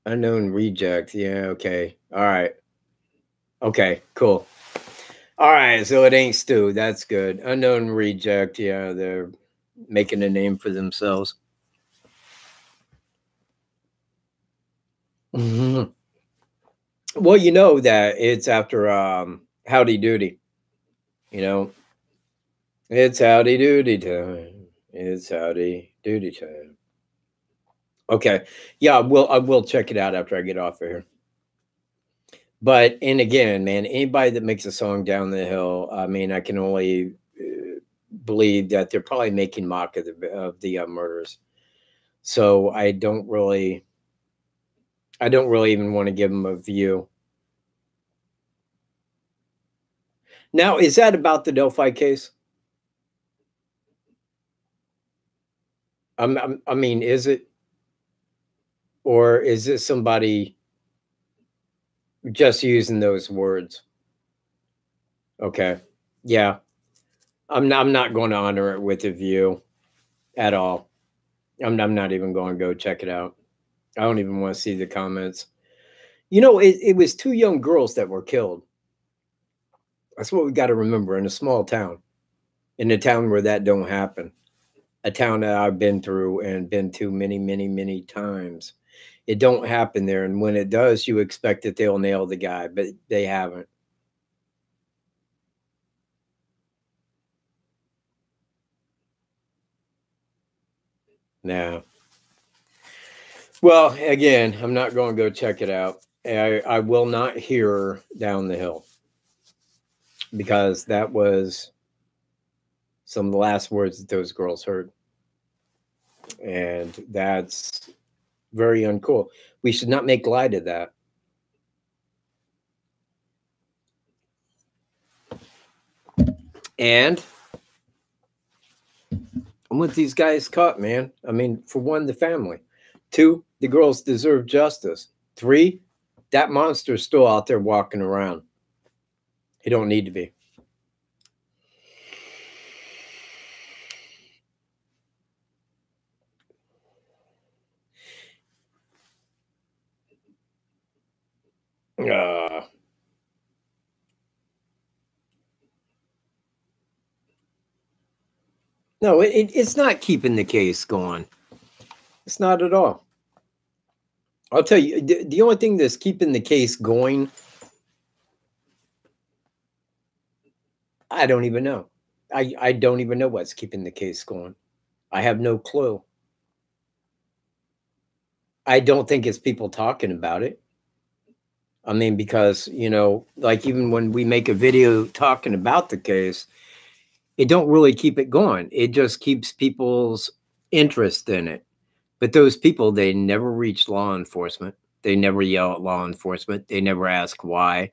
Unknown Reject. Yeah, okay. All right. Okay, cool. All right, so it ain't Stu. That's good. Unknown Reject. Yeah, they're making a name for themselves. Mhm. Well, you know that it's after Howdy Doody. You know, it's howdy doody time. It's howdy doody time. Okay. Yeah, I will check it out after I get off of here. But and again, man, anybody that makes a song Down the Hill, I mean, I can only believe that they're probably making mock of the murders. So I don't really even want to give them a view. Now, is that about the Delphi case? I mean, is it? Or is this somebody just using those words? Okay. Yeah. I'm not going to honor it with a view at all. I'm not even going to go check it out. I don't even want to see the comments. You know, it was two young girls that were killed. That's what we got to remember in a small town, in a town where that don't happen. A town that I've been through and been to many, many, many times. It don't happen there, and when it does, you expect that they'll nail the guy, but they haven't. No. Well, again, I'm not going to go check it out. I will not hear Down the Hill because that was some of the last words that those girls heard. And that's very uncool. We should not make light of that. And I want these guys caught, man. I mean, for one, the family. Two, the girls deserve justice. Three, that monster's still out there walking around. He don't need to be. No, it's not keeping the case going. It's not at all. I'll tell you, the only thing that's keeping the case going, I don't even know. I don't even know what's keeping the case going. I have no clue. I don't think it's people talking about it. I mean, because, you know, like even when we make a video talking about the case, it don't really keep it going. It just keeps people's interest in it. But those people, they never reach law enforcement. They never yell at law enforcement. They never ask why.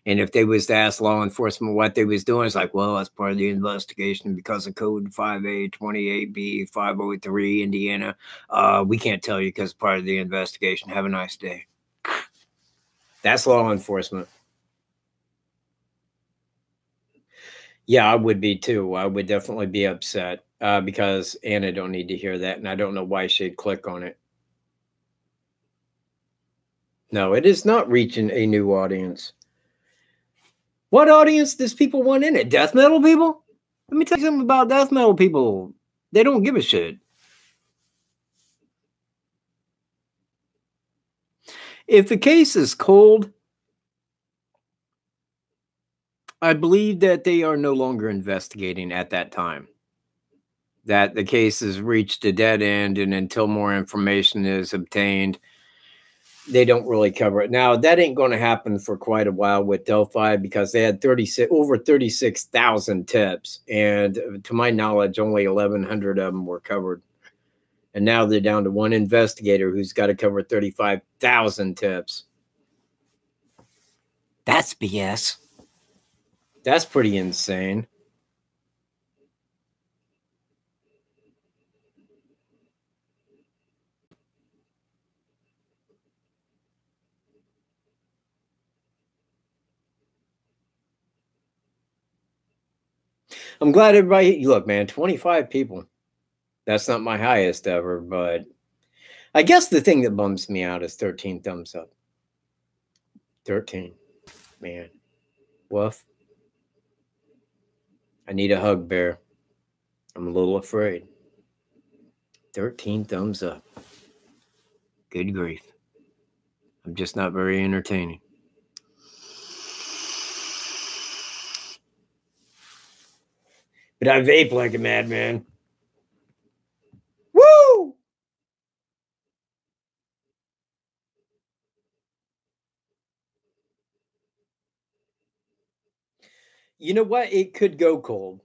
And if they was to ask law enforcement what they was doing, it's like, well, that's part of the investigation because of Code 5A 28B 503 Indiana. We can't tell you because it's part of the investigation. Have a nice day. That's law enforcement. Yeah, I would be too. I would definitely be upset because Anna don't need to hear that, and I don't know why she'd click on it. No, it is not reaching a new audience. What audience does people want in it? Death metal people? Let me tell you something about death metal people. They don't give a shit. If the case is cold, I believe that they are no longer investigating at that time. That the case has reached a dead end, and until more information is obtained, they don't really cover it. Now, that ain't going to happen for quite a while with Delphi because they had over 36,000 tips. And to my knowledge, only 1,100 of them were covered. And now they're down to one investigator who's got to cover 35,000 tips. That's BS. That's pretty insane. I'm glad everybody, look, man, 25 people. That's not my highest ever, but I guess the thing that bums me out is 13 thumbs up. 13. Man. Woof. I need a hug, Bear. I'm a little afraid. 13 thumbs up. Good grief. I'm just not very entertaining. but I vape like a madman. Woo! You know what? It could go cold.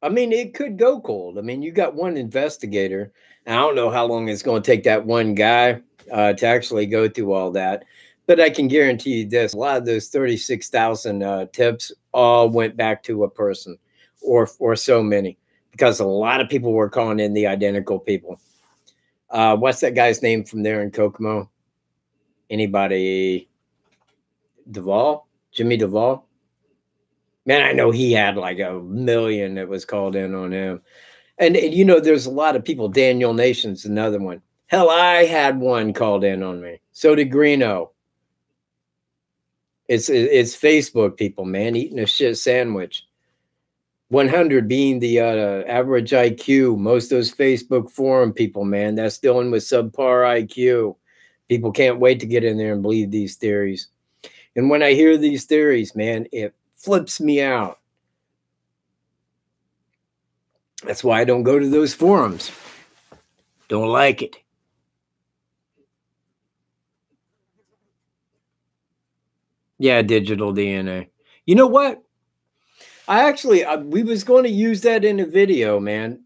I mean, it could go cold. I mean, you got one investigator. And I don't know how long it's going to take that one guy to actually go through all that. But I can guarantee you this: a lot of those 36,000 tips all went back to a person, or so many, because a lot of people were calling in the identical people. What's that guy's name from there in Kokomo? Anybody? Duvall? Jimmy Duvall? Man, I know he had like a million that was called in on him. And you know, there's a lot of people. Daniel Nation's another one. Hell, I had one called in on me. So did Greeno. It's Facebook people, man, eating a shit sandwich. 100 being the average IQ. Most of those Facebook forum people, man, that's dealing with subpar IQ. People can't wait to get in there and believe these theories. And when I hear these theories, man, it flips me out. That's why I don't go to those forums. Don't like it. Yeah, digital DNA. You know what? I actually, we was going to use that in a video, man.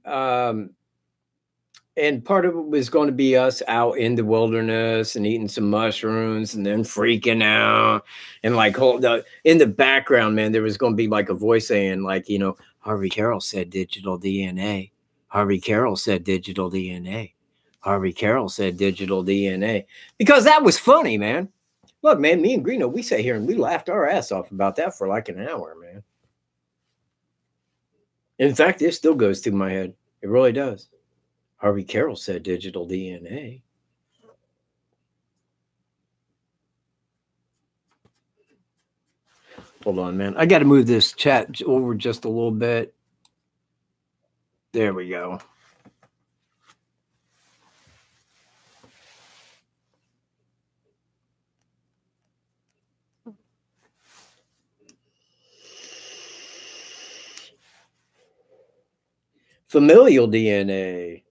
And part of it was going to be us out in the wilderness and eating some mushrooms and then freaking out. And like in the background, man, there was going to be like a voice saying, like, you know, Harvey Carroll said digital DNA. Harvey Carroll said digital DNA. Harvey Carroll said digital DNA. Because that was funny, man. Look, man, me and Greeno, we sat here and we laughed our ass off about that for like an hour, man. In fact, it still goes through my head. It really does. Harvey Carroll said digital DNA. Hold on, man. I got to move this chat over just a little bit. There we go. Familial DNA.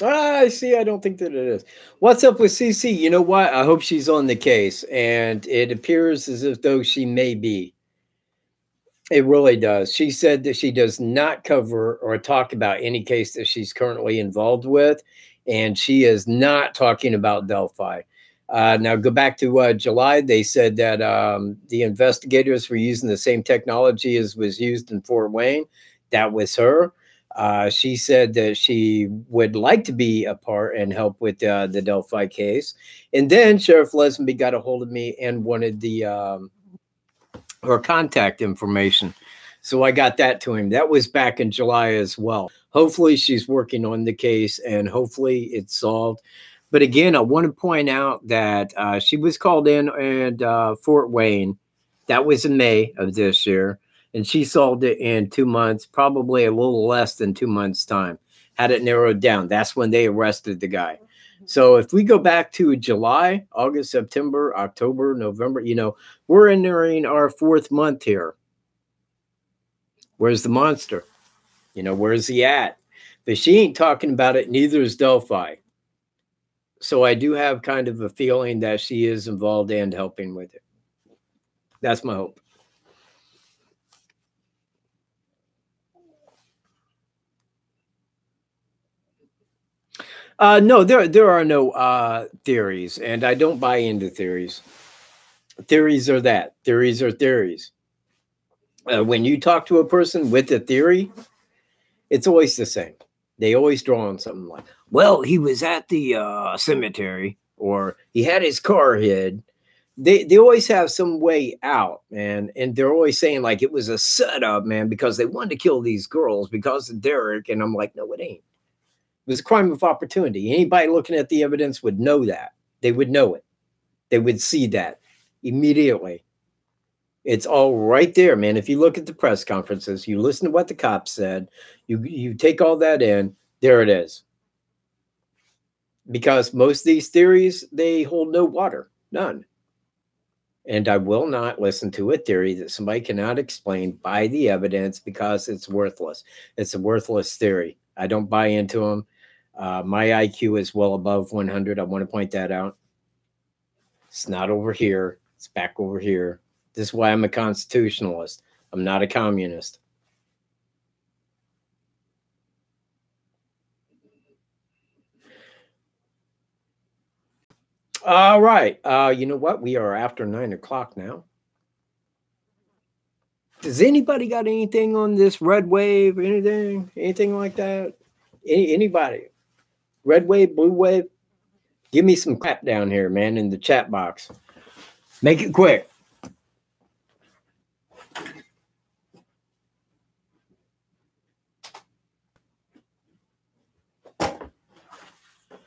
I see. I don't think that it is. What's up with CC? You know what? I hope she's on the case, and it appears as if though she may be. It really does. She said that she does not cover or talk about any case that she's currently involved with, and she is not talking about Delphi. Now, go back to July. They said that the investigators were using the same technology as was used in Fort Wayne. That was her. She said that she would like to be a part and help with the Delphi case. And then Sheriff Lesenby got a hold of me and wanted the her contact information. So I got that to him. That was back in July as well. Hopefully she's working on the case and hopefully it's solved. But again, I want to point out that she was called in at Fort Wayne. That was in May of this year. And she solved it in 2 months, probably a little less than 2 months' time. Had it narrowed down. That's when they arrested the guy. So if we go back to July, August, September, October, November, you know, we're entering our 4th month here. Where's the monster? You know, where's he at? But she ain't talking about it. Neither is Delphi. So I do have kind of a feeling that she is involved and helping with it. That's my hope. No, there are no theories, and I don't buy into theories. Theories are that. Theories are theories. When you talk to a person with a theory, it's always the same. They always draw on something like, well, he was at the cemetery, or he had his car hid. They always have some way out, man. And they're always saying like it was a setup, man, because they wanted to kill these girls because of Derek. And I'm like, no, it ain't. It was a crime of opportunity. Anybody looking at the evidence would know that. They would know it. They would see that immediately. It's all right there, man. If you look at the press conferences, you listen to what the cops said, you take all that in, there it is. because most of these theories, they hold no water, none. And I will not listen to a theory that somebody cannot explain by the evidence because it's worthless. It's a worthless theory. I don't buy into them. My IQ is well above 100. I want to point that out. It's not over here. It's back over here. This is why I'm a constitutionalist. I'm not a communist. All right. You know what? We are after 9 o'clock now. Does anybody got anything on this red wave? Anything like that? Anybody? Red wave, blue wave? Give me some crap down here, man, in the chat box. Make it quick.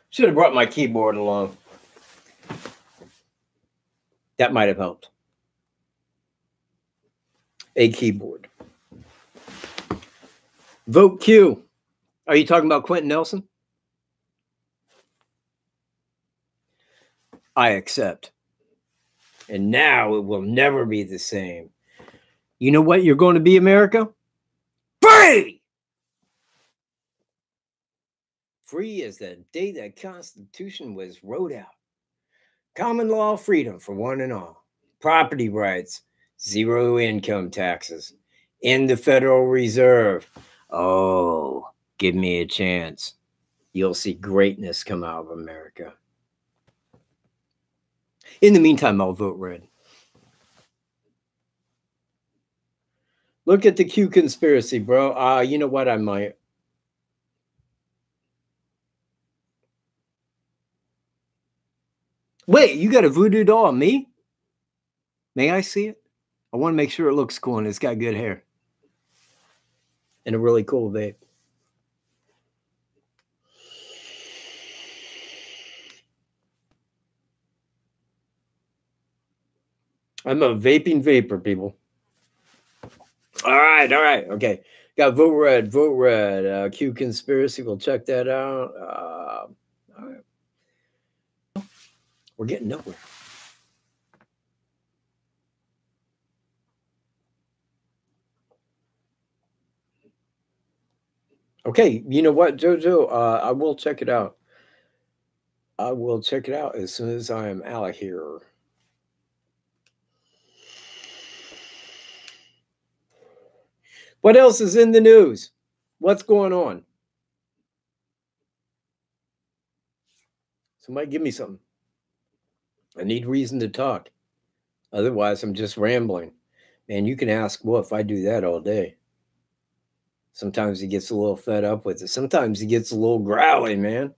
Should have brought my keyboard along. That might have helped. A keyboard. Vote Q. Are you talking about Quentin Nelson? I accept. And now it will never be the same. You know what you're going to be, America? Free! Free as the day the Constitution was wrote out. Common law freedom for one and all. Property rights. Zero income taxes. In the Federal Reserve. Oh, give me a chance. You'll see greatness come out of America. In the meantime, I'll vote red. Look at the Q conspiracy, bro. You know what? I might. Wait, you got a voodoo doll on me? May I see it? I want to make sure it looks cool and it's got good hair. And a really cool vape. I'm a vaping vapor, people. All right. Okay. Got vote red. Q conspiracy. We'll check that out. All right. We're getting nowhere. Okay. You know what, Jojo? I will check it out. I will check it out as soon as I am out of here. What else is in the news? What's going on? Somebody give me something. I need reason to talk. Otherwise, I'm just rambling. Man, you can ask Wolf. I do that all day. Sometimes he gets a little fed up with it. Sometimes he gets a little growly, man.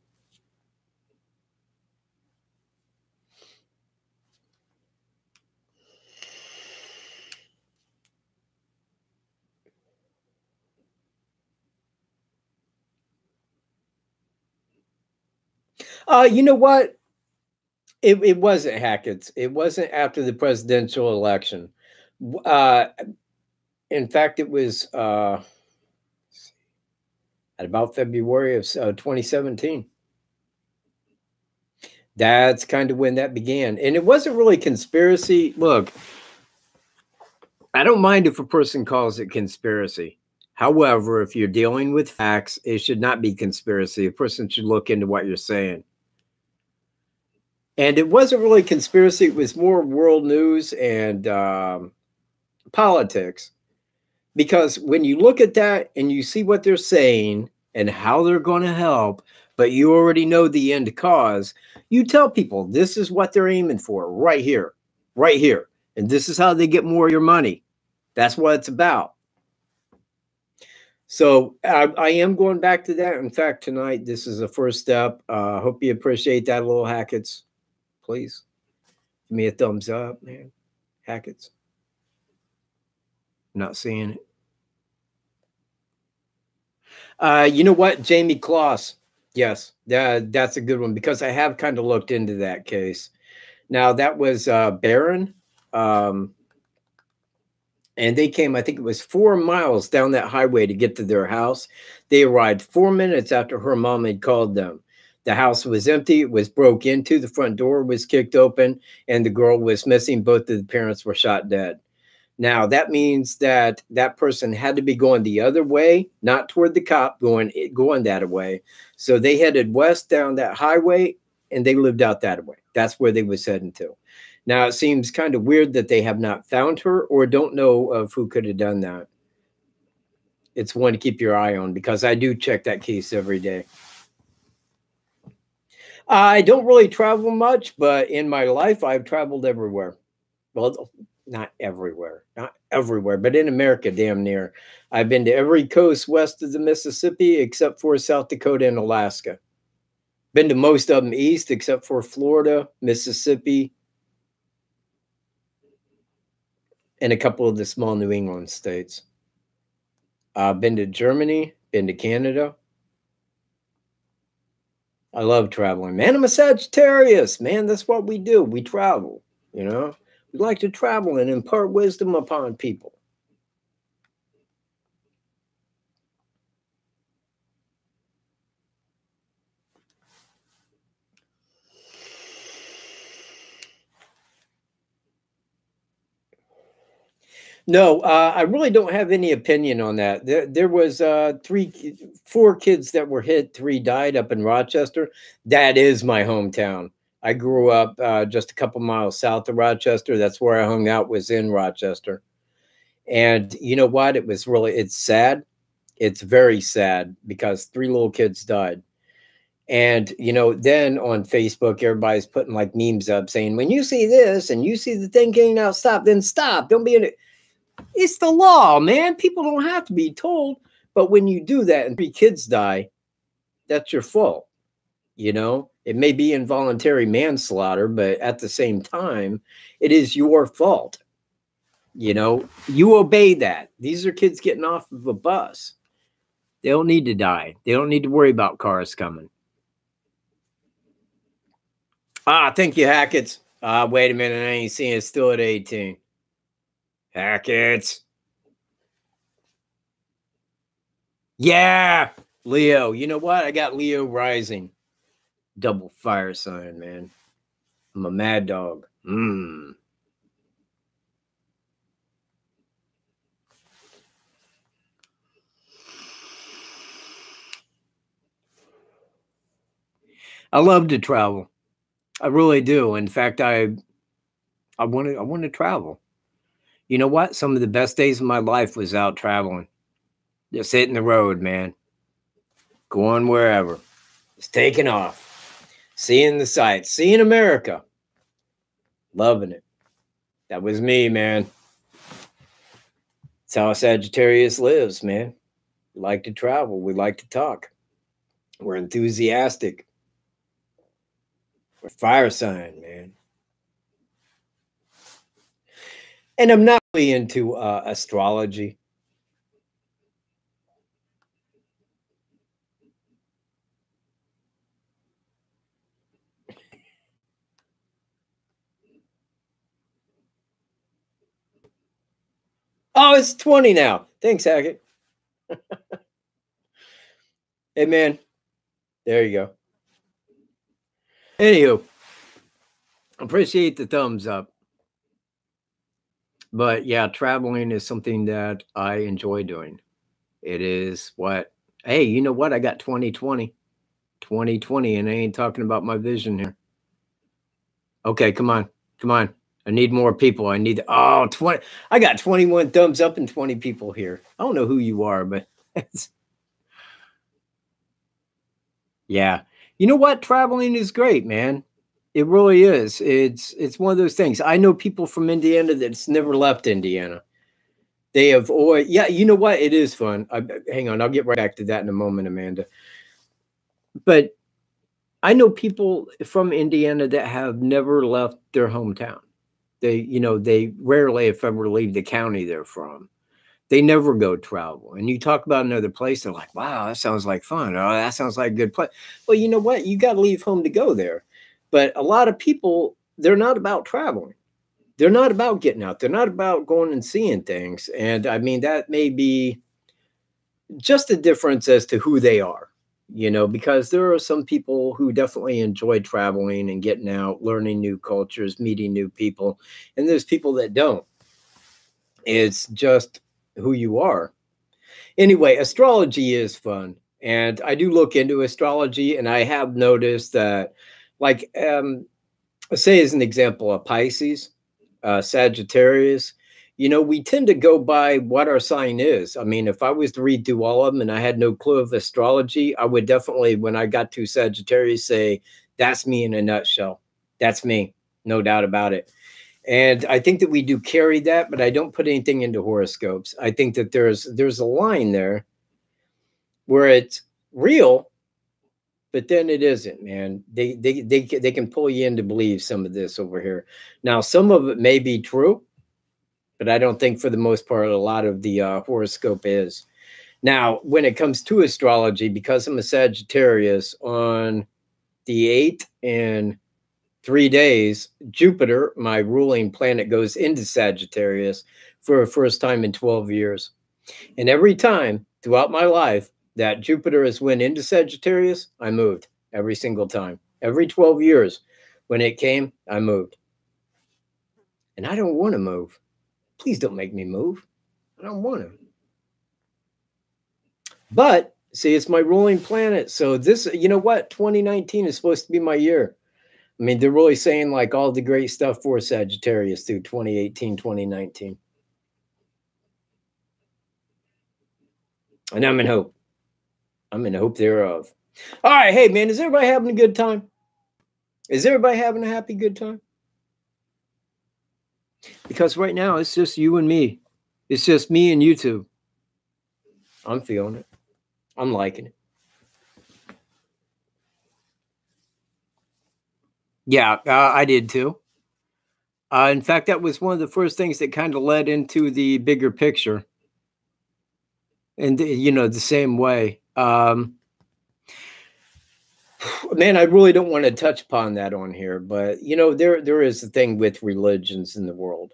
You know what? It wasn't Hackett's. It wasn't after the presidential election. In fact, it was at about February of 2017. That's kind of when that began. And it wasn't really conspiracy. Look, I don't mind if a person calls it conspiracy. However, if you're dealing with facts, it should not be conspiracy. A person should look into what you're saying. And it wasn't really conspiracy. It was more world news and politics. Because when you look at that and you see what they're saying and how they're going to help, but you already know the end cause, you tell people this is what they're aiming for right here. And this is how they get more of your money. That's what it's about. So I am going back to that. In fact, tonight, this is the first step. Hope you appreciate that, little Hackett's. Please give me a thumbs up, man. Hackett's. Not seeing it. You know what? Jamie Kloss. Yes, that's a good one because I have kind of looked into that case. Now, that was Barron. And they came, I think it was 4 miles down that highway to get to their house. They arrived 4 minutes after her mom had called them. The house was empty. It was broke into. The front door was kicked open, and the girl was missing. Both of the parents were shot dead. Now, that means that that person had to be going the other way, not toward the cop, going that way. So they headed west down that highway, and they lived out that way. That's where they was heading to. Now, it seems kind of weird that they have not found her or don't know of who could have done that. It's one to keep your eye on, because I do check that case every day. I don't really travel much, but in my life, I've traveled everywhere. Well, not everywhere, but in America, damn near. I've been to every coast west of the Mississippi except for South Dakota and Alaska. Been to most of them east except for Florida, Mississippi, and a couple of the small New England states. Been to Germany, been to Canada. I love traveling, man. I'm a Sagittarius, man. That's what we do. We travel, you know. We like to travel and impart wisdom upon people. No, I really don't have any opinion on that. There was 4 kids that were hit, 3 died up in Rochester. That is my hometown. I grew up just a couple miles south of Rochester. That's where I hung out, was in Rochester. And you know what? It's sad. It's very sad, because 3 little kids died. And, you know, then on Facebook, everybody's putting like memes up saying, when you see this and you see the thing getting out, stop, then stop. Don't be in it. It's the law, man. People don't have to be told. But when you do that and 3 kids die, that's your fault. You know, it may be involuntary manslaughter, but at the same time, it is your fault. You know, you obey that. These are kids getting off of a bus. They don't need to die. They don't need to worry about cars coming. Thank you, Hackett's. Wait a minute. I ain't seeing it, still at 18. Hackett's. Yeah, Leo. You know what? I got Leo rising. Double fire sign, man. I'm a mad dog. I love to travel. I really do. In fact, I want to travel. You know what? Some of the best days of my life was out traveling. Just hitting the road, man. Going wherever. Just taking off. Seeing the sights. Seeing America. Loving it. That was me, man. That's how a Sagittarius lives, man. We like to travel. We like to talk. We're enthusiastic. We're fire sign, man. And I'm not really into astrology. Oh, it's 20 now. Thanks, Hackett. Hey, man. There you go. Anywho, appreciate the thumbs up. But yeah, traveling is something that I enjoy doing. It is what, hey, you know what? I got 2020, and I ain't talking about my vision here. Okay, come on. I need more people. I need, 20. I got 21 thumbs up and 20 people here. I don't know who you are, but yeah. You know what? Traveling is great, man. It really is. It's one of those things. I know people from Indiana that's never left Indiana. They have always, yeah, you know what? It is fun. Hang on, I'll get right back to that in a moment, Amanda. But I know people from Indiana that have never left their hometown. They rarely, if ever, leave the county they're from. They never go travel. And you talk about another place, they're like, wow, that sounds like fun. Oh, that sounds like a good place. Well, you know what? You got to leave home to go there. But a lot of people, they're not about traveling. They're not about getting out. They're not about going and seeing things. And I mean, that may be just a difference as to who they are. you know, because there are some people who definitely enjoy traveling and getting out, learning new cultures, meeting new people, and there's people that don't. It's just who you are. Anyway, astrology is fun. And I do look into astrology, and I have noticed that, like, say as an example, a Pisces, Sagittarius, you know, we tend to go by what our sign is. I mean, if I was to read through all of them and I had no clue of astrology, I would definitely, when I got to Sagittarius, say, that's me in a nutshell. That's me, no doubt about it. And I think that we do carry that, but I don't put anything into horoscopes. I think that there's a line there where it's real, but then it isn't, man. They can pull you in to believe some of this over here. Now, some of it may be true, but I don't think for the most part a lot of the horoscope is. Now, when it comes to astrology, because I'm a Sagittarius, on the 8th in 3 days, Jupiter, my ruling planet, goes into Sagittarius for the first time in 12 years. And every time throughout my life that Jupiter has went into Sagittarius, I moved every single time. Every 12 years when it came, I moved. And I don't want to move. Please don't make me move. I don't want to. But see, it's my ruling planet. So this, you know what? 2019 is supposed to be my year. I mean, they're really saying like all the great stuff for Sagittarius through 2018, 2019. And I'm in hope. I'm in hope thereof. All right. Hey, man, is everybody having a good time? Is everybody having a happy, good time? Because right now it's just you and me. It's just me and YouTube. I'm feeling it. I'm liking it. Yeah, I did too. In fact, that was one of the first things that kind of led into the bigger picture. And, you know, the same way. Man, I really don't want to touch upon that on here, but, you know, there is a thing with religions in the world.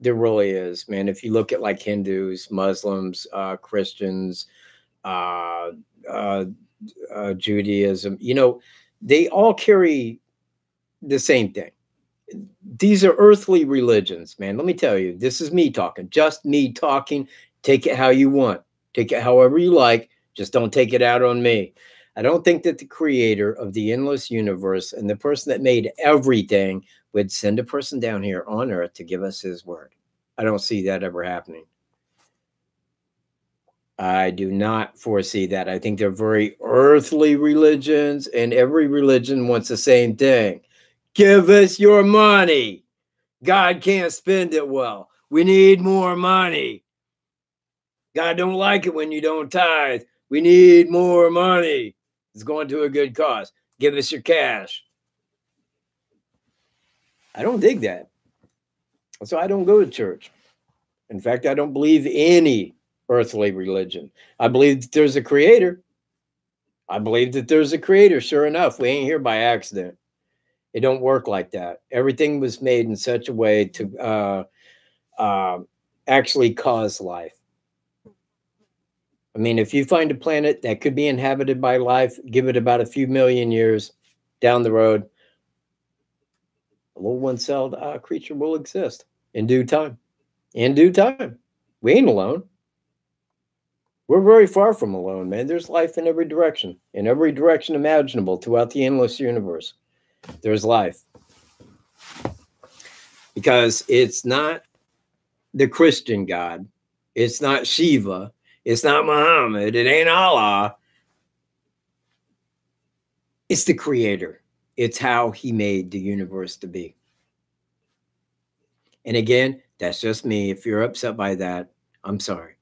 There really is, man. If you look at like Hindus, Muslims, Christians, uh, uh, Judaism, you know, they all carry the same thing. These are earthly religions, man. Let me tell you, this is me talking, just me talking. Take it how you want, take it however you like. Just don't take it out on me. I don't think that the creator of the endless universe and the person that made everything would send a person down here on earth to give us his word. I don't see that ever happening. I do not foresee that. I think they're very earthly religions, and every religion wants the same thing. Give us your money. God can't spend it well. We need more money. God don't like it when you don't tithe. We need more money. It's going to a good cause. Give us your cash. I don't dig that. So I don't go to church. In fact, I don't believe any earthly religion. I believe that there's a creator. I believe that there's a creator. Sure enough, we ain't here by accident. It don't work like that. Everything was made in such a way to actually cause life. I mean, if you find a planet that could be inhabited by life, give it about a few million years down the road, a little one-celled creature will exist in due time. In due time. We ain't alone. We're very far from alone, man. There's life in every direction imaginable throughout the endless universe. There's life. Because it's not the Christian God. It's not Shiva. It's not Muhammad. It ain't Allah. It's the creator. It's how he made the universe to be. And again, that's just me. If you're upset by that, I'm sorry.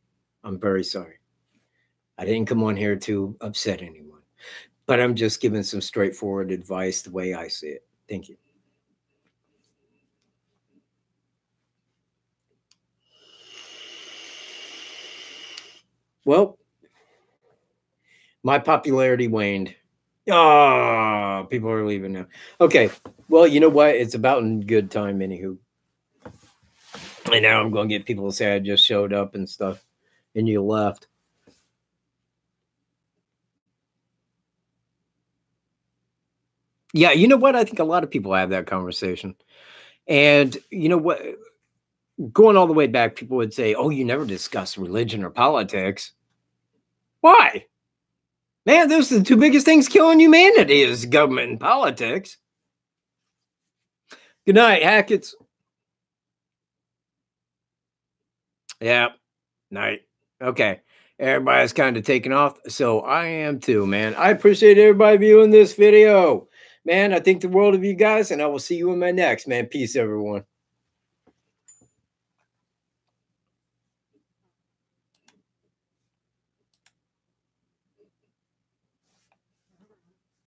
I'm very sorry. I didn't come on here to upset anyone, but I'm just giving some straightforward advice the way I see it. Thank you. Well, my popularity waned. Oh, people are leaving now. Okay. Well, you know what? It's about in good time, anywho. And now I'm going to get people to say I just showed up and stuff, and you left. Yeah, you know what? I think a lot of people have that conversation. And you know what? Going all the way back, people would say, "Oh, you never discuss religion or politics." Why? Man, those are the two biggest things killing humanity is government and politics. Good night, Hackett's. Yeah, night. Okay. Everybody's kind of taking off. So I am too, man. I appreciate everybody viewing this video. Man, I think the world of you guys, and I will see you in my next, man. Peace, everyone.